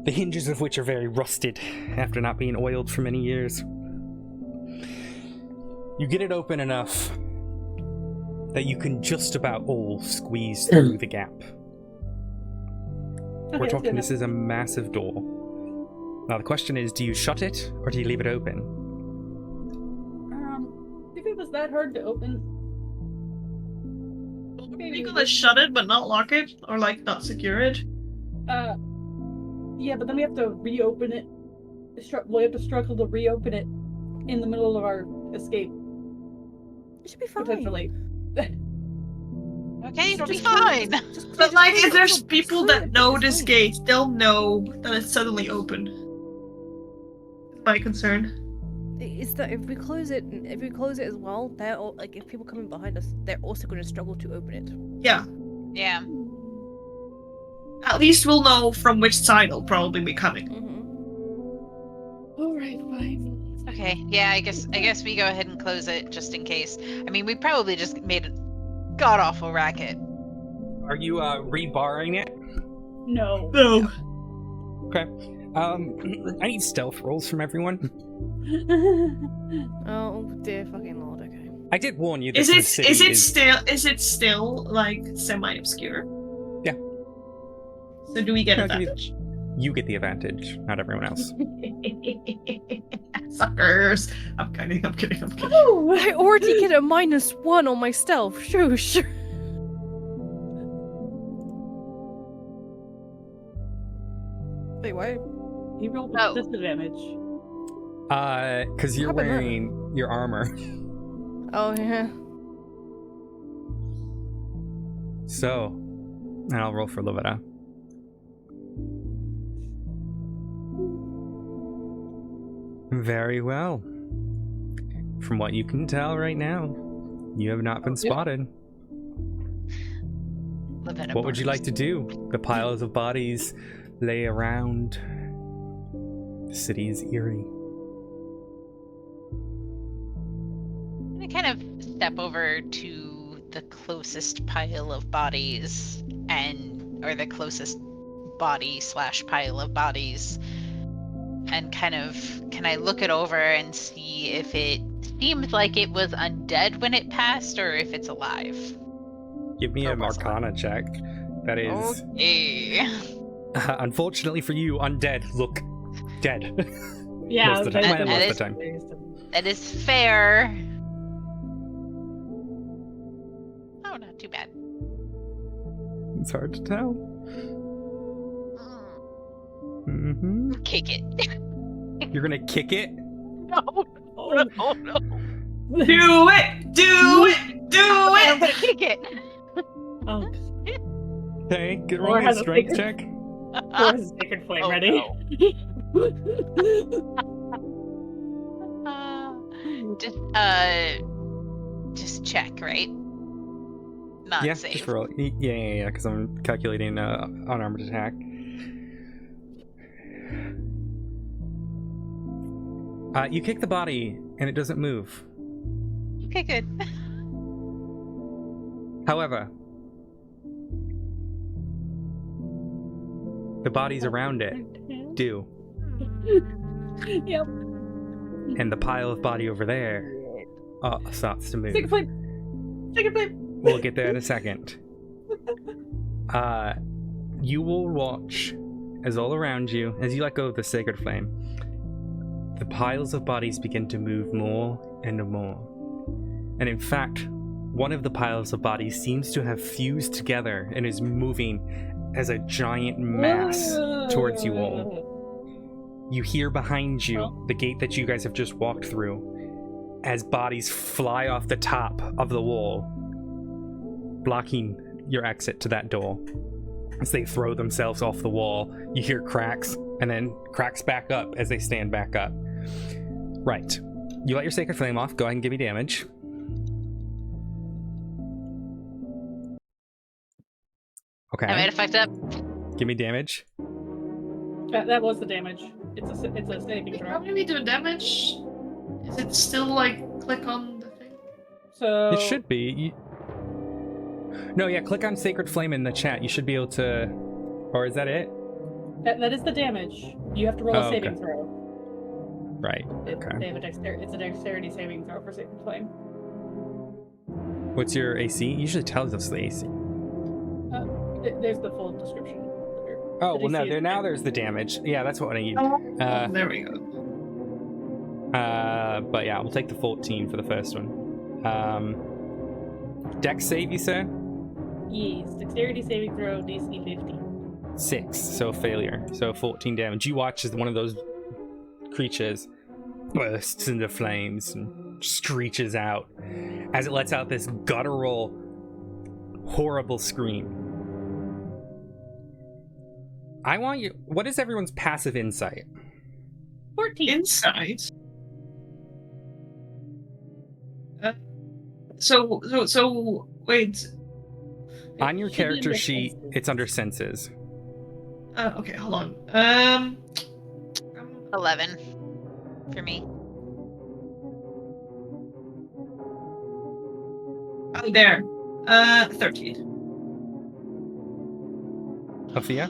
the hinges of which are very rusted after not being oiled for many years, you get it open enough that you can just about all squeeze through the gap. We're talking, this is a massive door. Now the question is, do you shut it or do you leave it open? If it was that hard to open, Are you gonna shut it but not lock it? Or like not secure it? yeah, but then we have to reopen it. We have to struggle to reopen it in the middle of our escape. It should be fine. Potentially. Okay, it'll be fine. But like, if there's people that know this gate, they'll know that it's suddenly open. That's my concern. Is that if we close it as well, they're all, like, if people coming behind us, they're also going to struggle to open it. Yeah. Yeah. At least we'll know from which side it'll probably be coming. Alright, fine. Okay. Yeah, I guess we go ahead and close it just in case. I mean, we probably just made a god awful racket. Are you rebarring it? No. No. Okay. I need stealth rolls from everyone. Oh dear fucking lord, okay. I did warn you. Is it still like semi-obscure? Yeah. So do we get I'll give you- advantage? You get the advantage, not everyone else. Suckers! I'm kidding. Oh, I already get a -1 on my stealth. Shoosh. Wait, why? He rolled with Oh. disadvantage. Because you're What happened there? wearing your armor. Oh yeah. So, and I'll roll for Lovetta. Very well. From what you can tell right now, you have not been spotted. What would you like to do? The piles of bodies lay around. The city is eerie. I'm gonna kind of step over to the closest pile of bodies or the closest body/pile of bodies, and kind of, can I look it over and see if it seems like it was undead when it passed or if it's alive? Give me Or a was it? Arcana check. That is, Okay. unfortunately for you, undead look dead. Yeah, Most of the time. Most of the time. That is fair. Oh, not too bad. It's hard to tell. Mm-hmm. Kick it. You're gonna kick it? No, no, no. Do it! Do it! Do I'm it! gonna kick it. Oh, Okay, get Or rolling a has a strength bigger- check. or his sacred flame Oh, ready. no. Just check, right? Not Yeah, save. just roll. Yeah, because I'm calculating unarmed attack. You kick the body, and it doesn't move. Okay, good. However, the bodies around it do, Yep. and the pile of body over there starts to move. Sacred flame. Sacred flame. We'll get there in a second. You will watch as all around you, as you let go of the sacred flame, the piles of bodies begin to move more and more. And in fact, one of the piles of bodies seems to have fused together and is moving as a giant mass towards you all. You hear behind you the gate that you guys have just walked through as bodies fly off the top of the wall, blocking your exit to that door. As they throw themselves off the wall, you hear cracks, and then cracks back up as they stand back up. Right. You let your sacred flame off. Go ahead and give me damage. Okay. I might have fucked up. Give me damage. That was the damage. It's a saving How throw. many we do damage? Is it still like click on the thing? So It should be. No, yeah, click on Sacred Flame in the chat. You should be able to... Or is that it? that is the damage. You have to roll Oh, a okay. saving throw. Right. Okay. They have it's a dexterity saving throw for sacred flame. What's your AC? It usually tells us the AC. There's the full description. Oh, The well, no, DC is there's the damage. Yeah, that's what I need. There we go. But yeah, we'll take the 14 for the first one. Dex save, you say? Yes, dexterity saving throw, DC 15. 6, so failure. So 14 damage. You watch as one of those creatures bursts into flames and screeches out as it lets out this guttural, horrible scream. I want you... What is everyone's passive insight? 14. Insight. So wait. On your Should be character under sheet, senses. it's under senses. Okay, hold on. 11 for me. Oh, there. 13. Althea? I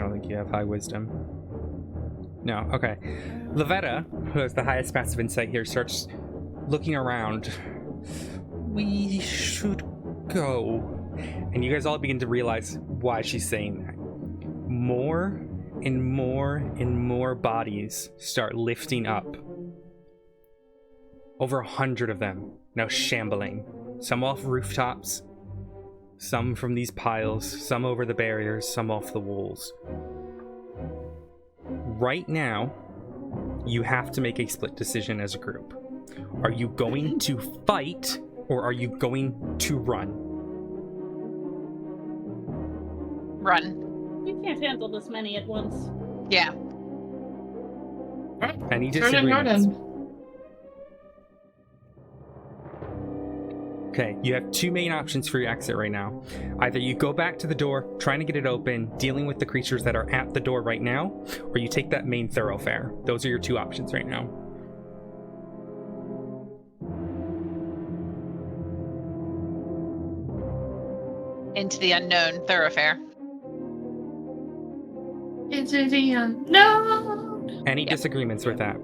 don't think you have high wisdom. No, okay. Lavetta, who has the highest passive insight here, starts looking around. We should go. And you guys all begin to realize why she's saying that. More and more and more bodies start lifting up. Over 100 of them now shambling. Some off rooftops, some from these piles, some over the barriers, some off the walls. Right now, you have to make a split decision as a group. Are you going to fight, or are you going to run? Run. We can't handle this many at once. Yeah. Any Turn and run disagreements? in. Okay, you have two main options for your exit right now. Either you go back to the door, trying to get it open, dealing with the creatures that are at the door right now, or you take that main thoroughfare. Those are your two options right now. Into the unknown thoroughfare. Into the unknown. Any disagreements with that?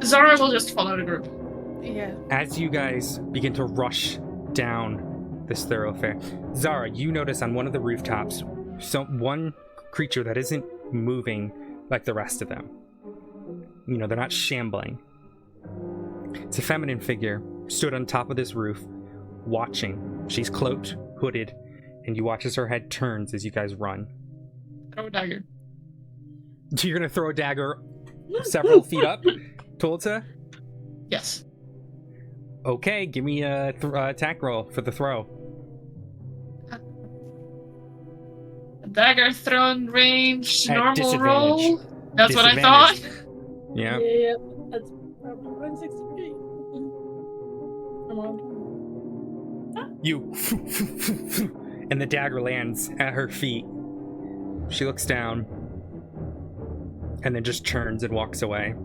Zara will just follow the group. Yeah. As you guys begin to rush down this thoroughfare, Zara, you notice on one of the rooftops, one creature that isn't moving like the rest of them. You know, they're not shambling. It's a feminine figure, stood on top of this roof, watching. She's cloaked, hooded, and you watch as her head turns as you guys run. Throw a dagger. You're gonna throw a dagger several feet up towards her? Yes. Okay, give me a attack roll for the throw. A dagger thrown range, At normal disadvantage. roll. That's what I thought. Yeah. Yeah, that's probably 160. I'm on. You and the dagger lands at her feet. She looks down and then just turns and walks away.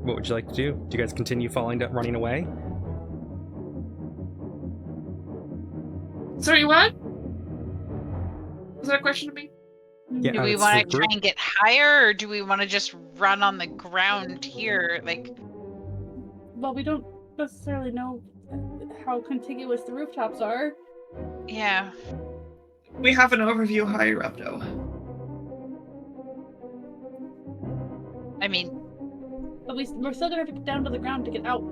What would you like to do? Do you guys continue running away? Sorry, what? Was that a question to me? Yeah, Do we it's want the to try group. and get higher, or do we want to just run on the ground here? Like, Well, we don't necessarily know how contiguous the rooftops are. yeah. We have an overview higher up, though. I mean, But we're still gonna have to get down to the ground to get out.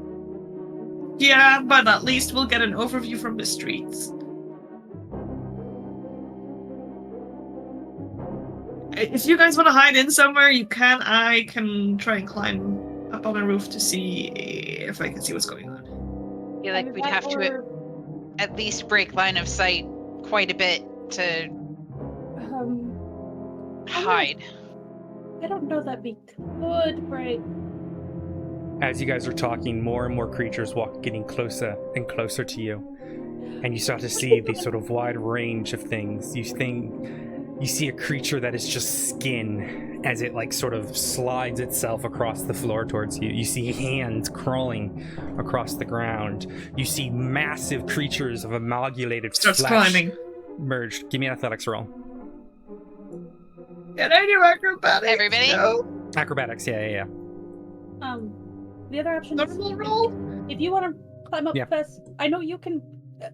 Yeah, but at least we'll get an overview from the streets. If you guys want to hide in somewhere, you can. I can try and climb up on a roof to see if I can see what's going on. I feel like we'd have to at least break line of sight quite a bit to hide. I don't know that we could, right? As you guys are talking, more and more creatures getting closer and closer to you. And you start to see the sort of wide range of things. You see a creature that is just skin as it like sort of slides itself across the floor towards you. You see hands crawling across the ground. You see massive creatures of amalgamated Starts flesh climbing. merged. Give me an athletics roll. Can I do acrobatics? Everybody? No. Acrobatics, yeah. The other option is Normal roll? if you want to climb up Yeah. fast. I know you can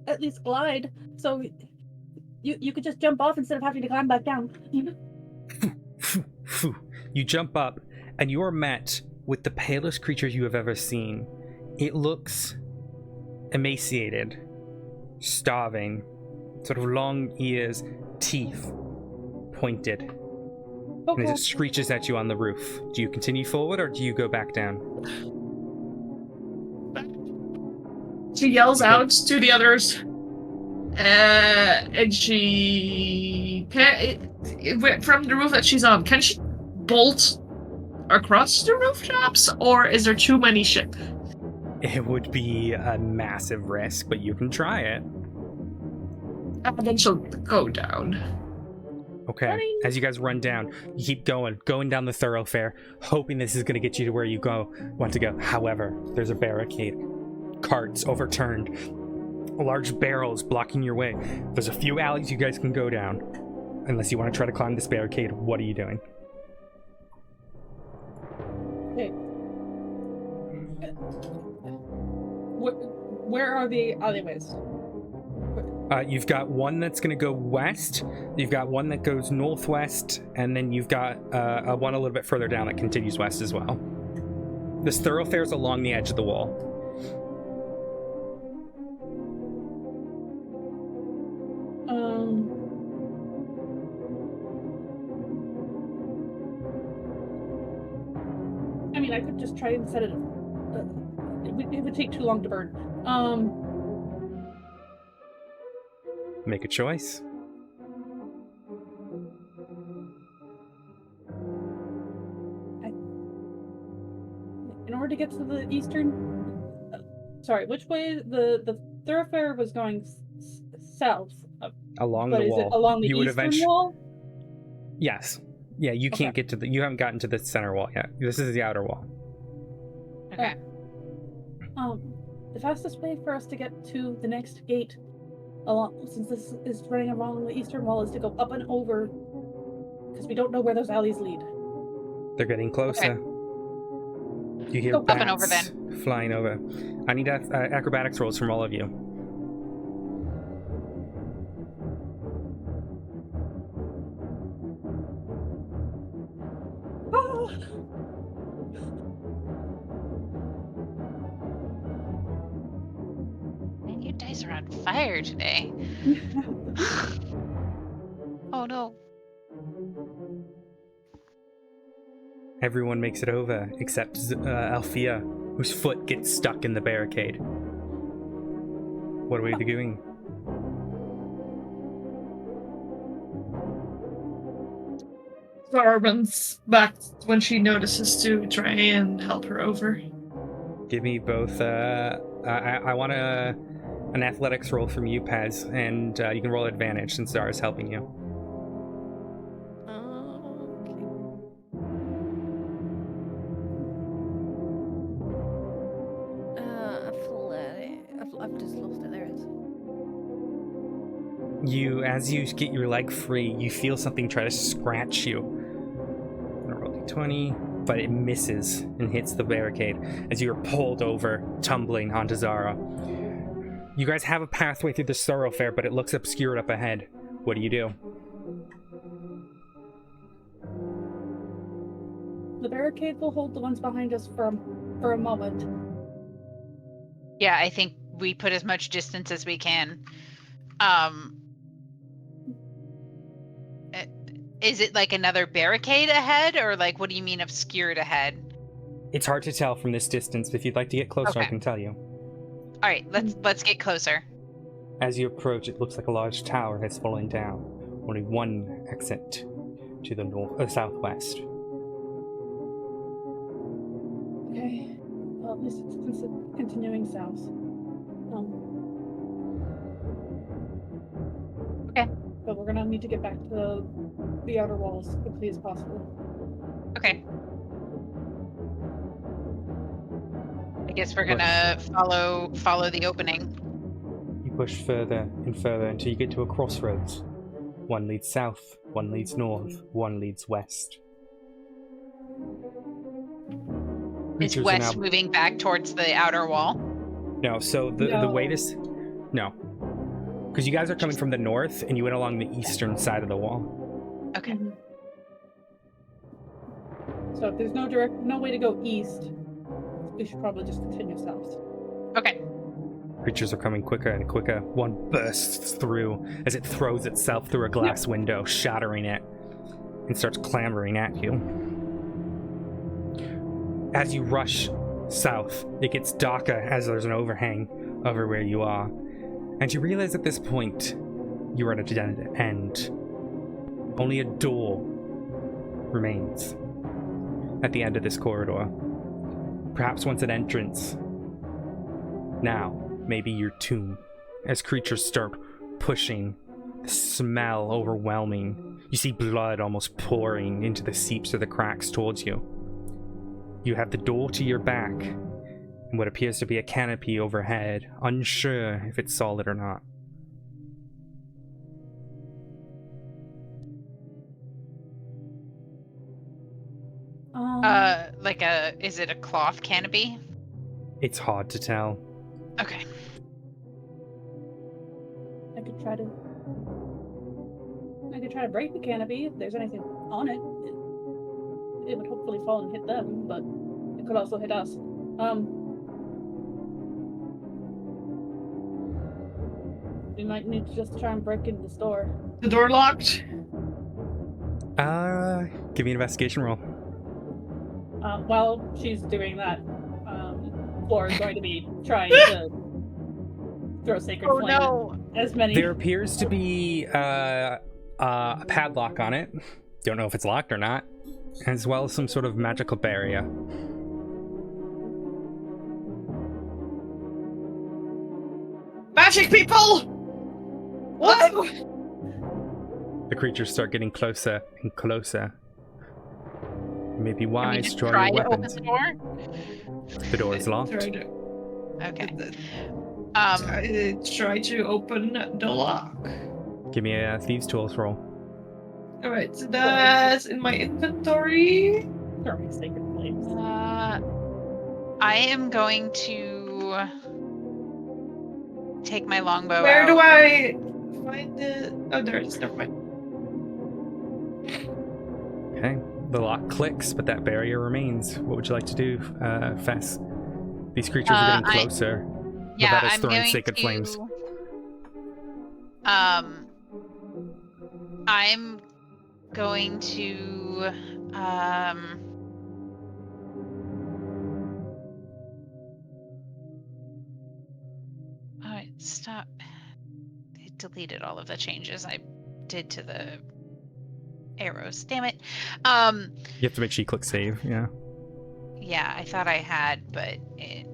at least glide, so you could just jump off instead of having to climb back down. You jump up, and you are met with the palest creature you have ever seen. It looks emaciated, starving, sort of long ears, teeth pointed. And as Okay. it screeches at you on the roof, do you continue forward or do you go back down? She yells out to the others. And she from the roof that she's on, can she bolt across the rooftops, or is there too many ship? It would be a massive risk, but you can try it. And then she'll go down. Okay. Running. As you guys run down, you keep going down the thoroughfare, hoping this is going to get you to where you want to go. However, there's a barricade, carts overturned, large barrels blocking your way. There's a few alleys you guys can go down. Unless you want to try to climb this barricade, what are you doing? Where are the alleyways? You've got one that's going to go west, you've got one that goes northwest, and then you've got one a little bit further down that continues west as well. This thoroughfare's along the edge of the wall. I mean, I could just try and set it. It would take too long to burn. Make a choice. In order to get to the eastern... sorry, which way? The thoroughfare was going south. Along but the is wall. It along the you would eastern wall? Yes. Yeah, you can't get to the... You haven't gotten to the center wall yet. This is the outer wall. Okay. The fastest way for us to get to the next gate, since this is running along the eastern wall, is to go up and over, because we don't know where those alleys lead. They're getting closer. Okay. You hear Go bats up and over then. flying over. I need acrobatics rolls from all of you. Man, you dice are on fire today. Oh no. Everyone makes it over, except Althea, whose foot gets stuck in the barricade. What are we doing? Zarban's back when she notices to try and help her over. Give me both. I want an athletics roll from you, Pez, and you can roll advantage since Zara's helping you. I've just lost it. There it is. As you get your leg free, you feel something try to scratch you. I'm gonna roll d20, but it misses and hits the barricade as you are pulled over, tumbling onto Zara. You guys have a pathway through this thoroughfare, but it looks obscured up ahead. What do you do? The barricade will hold the ones behind us for a moment. Yeah, I think we put as much distance as we can. Is it like another barricade ahead, or like what do you mean obscured ahead? It's hard to tell from this distance. If you'd like to get closer, I Okay. can tell you. All right, let's get closer. As you approach, it looks like a large tower has fallen down. Only one exit to the southwest. Okay. Well, at least it's continuing south. Okay. But we're gonna need to get back to the outer walls as quickly as possible. Okay. I guess we're gonna follow the opening. You push further and further until you get to a crossroads. One leads south, one leads north, one leads west. Is Creatures are west now- moving back towards the outer wall? No, so the way this... No. Because you guys are coming from the north, and you went along the eastern side of the wall. Okay. So if there's no way to go east, we should probably just continue south. Okay. Creatures are coming quicker and quicker. One bursts through as it throws itself through a glass window, shattering it, and starts clambering at you. As you rush south, it gets darker as there's an overhang over where you are. And you realize at this point, you're at a dead end. Only a door remains at the end of this corridor. Perhaps once an entrance. Now, maybe your tomb. As creatures start pushing, the smell overwhelming. You see blood almost pouring into the seeps of the cracks towards you. You have the door to your back, and what appears to be a canopy overhead, unsure if it's solid or not. Is it a cloth canopy? It's hard to tell. Okay. I could try to break the canopy if there's anything on it. It would hopefully fall and hit them, but it could also hit us. We might need to just try and break into the store. The door locked. Give me an investigation roll. While she's doing that, Flora is going to be trying to throw Sacred Flame. No. As many. There appears to be a padlock on it. Don't know if it's locked or not. As well as some sort of magical barrier. Magic people! What? The creatures start getting closer and closer. You may be wise, just draw try your to open weapons. the door? The door is locked. Okay. Try to open the lock. Give me a thieves' tools roll. Alright, so that's in my inventory. Throwing Sacred Flames. I am going to take my longbow Where out. do I find it? Oh, there it is. Never mind. Okay. The lock clicks, but that barrier remains. What would you like to do, Fess? These creatures are getting closer. Yeah, without us I'm throwing going sacred to, flames. I'm going to Alright, stop. It deleted all of the changes I did to the arrows. Damn it. You have to make sure you click save, yeah. Yeah, I thought I had, but it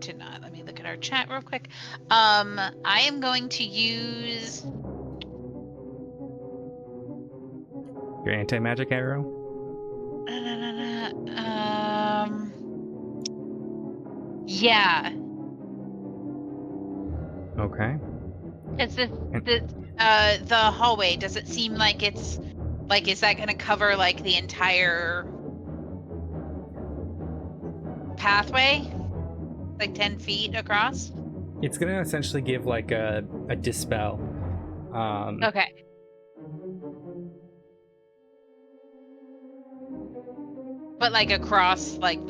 did not. Let me look at our chat real quick. I am going to use Your anti-magic arrow? yeah. Okay. Is the hallway, does it seem like it's like, is that gonna cover like the entire pathway? Like 10 feet across? It's gonna essentially give like a dispel. Okay. But like across like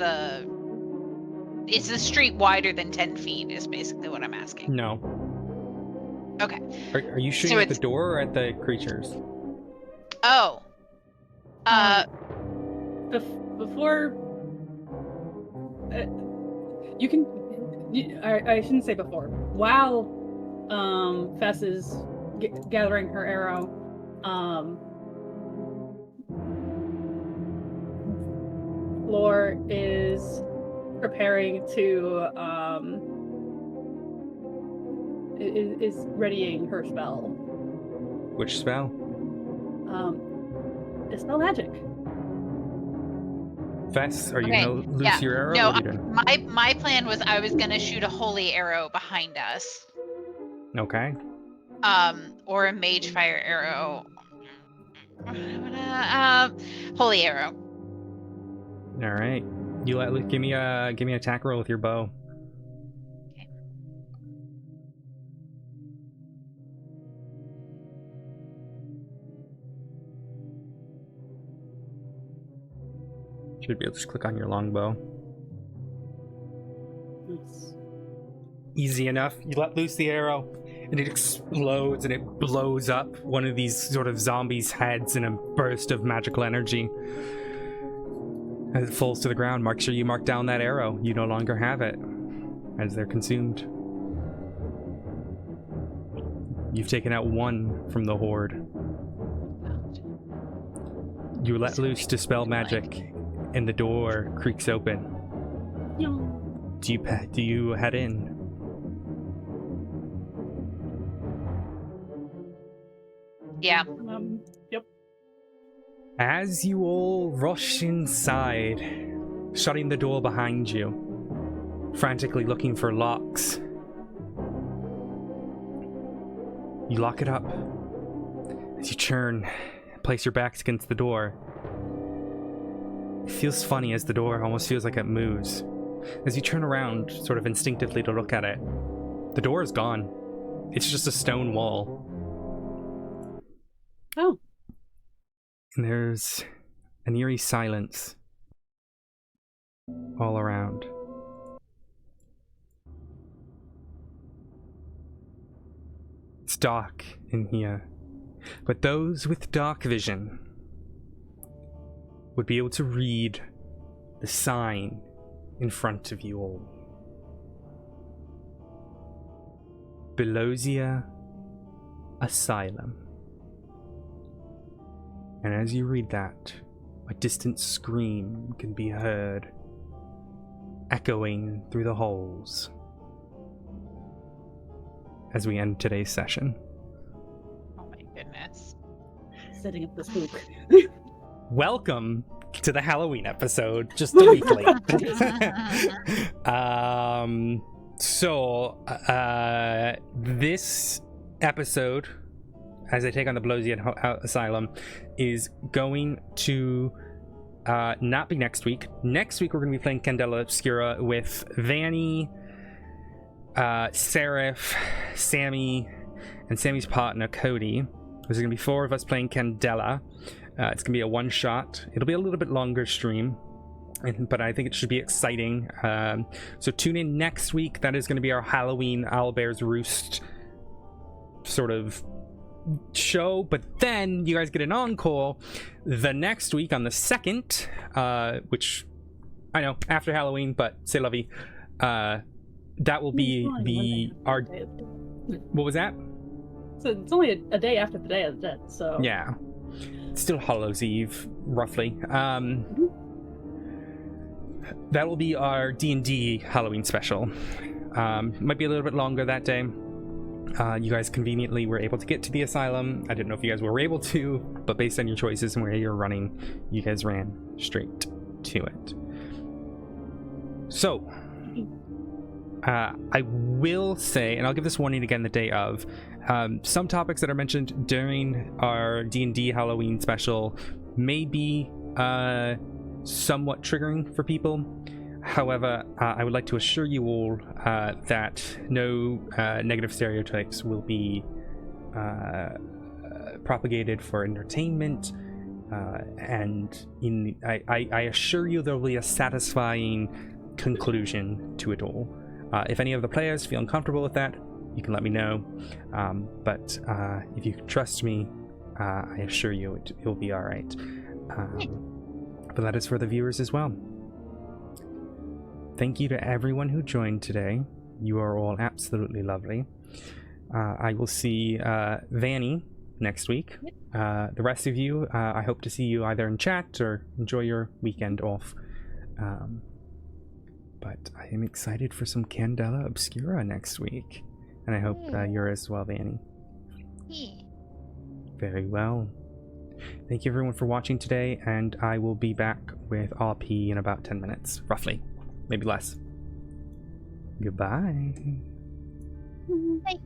is the street wider than 10 feet is basically what I'm asking. No. Okay. Are you shooting at the door or at the creatures? Oh. Before you can, I shouldn't say before. While Fess is gathering her arrow, Lore is preparing to is readying her spell. Which spell? Dispel magic. Fess, are you Okay, gonna lose yeah. your arrow? No, or are you gonna... my plan was I was gonna shoot a holy arrow behind us. Okay. Or a mage fire arrow. Holy arrow. All right. Give me an attack roll with your bow. Okay. Should be able to just click on your longbow. Nice. Easy enough. You let loose the arrow, and it explodes, and it blows up one of these sort of zombies' heads in a burst of magical energy. As it falls to the ground, make sure you mark down that arrow. You no longer have it, as they're consumed. You've taken out one from the horde. You let loose dispel magic, and the door creaks open. Do you head in? Yeah. Yep. As you all rush inside, shutting the door behind you, frantically looking for locks, you lock it up. As you turn, place your backs against the door. It feels funny as the door almost feels like it moves. As you turn around, sort of instinctively to look at it, The door is gone. It's just a stone wall. Oh. And there's an eerie silence all around. It's dark in here, but those with dark vision would be able to read the sign in front of you all. Belosia Asylum. And as you read that, a distant scream can be heard echoing through the halls as we end today's session. Oh my goodness. Setting up the spook. Welcome to the Halloween episode, just a week late. This episode, as I take on the Belosia Asylum, is going to not be next week. Next week, we're going to be playing Candela Obscura with Vanny, Seraph, Sammy, and Sammy's partner, Cody. There's going to be 4 of us playing Candela. It's going to be a one-shot. It'll be a little bit longer stream, but I think it should be exciting. So tune in next week. That is going to be our Halloween Owlbear's Roost sort of show, but then you guys get an encore the next week on the 2nd, which I know after Halloween, but c'est la vie. That will be our... What was that? So it's only a day after the Day of the Dead, so... Yeah. It's still Hallows Eve, roughly. That will be our D&D Halloween special. Might be a little bit longer that day. You guys conveniently were able to get to the asylum. I didn't know if you guys were able to, but based on your choices and where you're running, you guys ran straight to it. So, I will say, and I'll give this warning again the day of, some topics that are mentioned during our D&D Halloween special may be somewhat triggering for people. However, I would like to assure you all that no negative stereotypes will be propagated for entertainment, and I assure you there will be a satisfying conclusion to it all. If any of the players feel uncomfortable with that, you can let me know, but if you can trust me, I assure you it'll be alright. But that is for the viewers as well. Thank you to everyone who joined today. You are all absolutely lovely. I will see Vanny next week. The rest of you, I hope to see you either in chat or enjoy your weekend off. But I am excited for some Candela Obscura next week. And I hope you're as well, Vanny. Yeah. Very well. Thank you everyone for watching today, and I will be back with RP in about 10 minutes, roughly. Maybe less. Goodbye. Bye.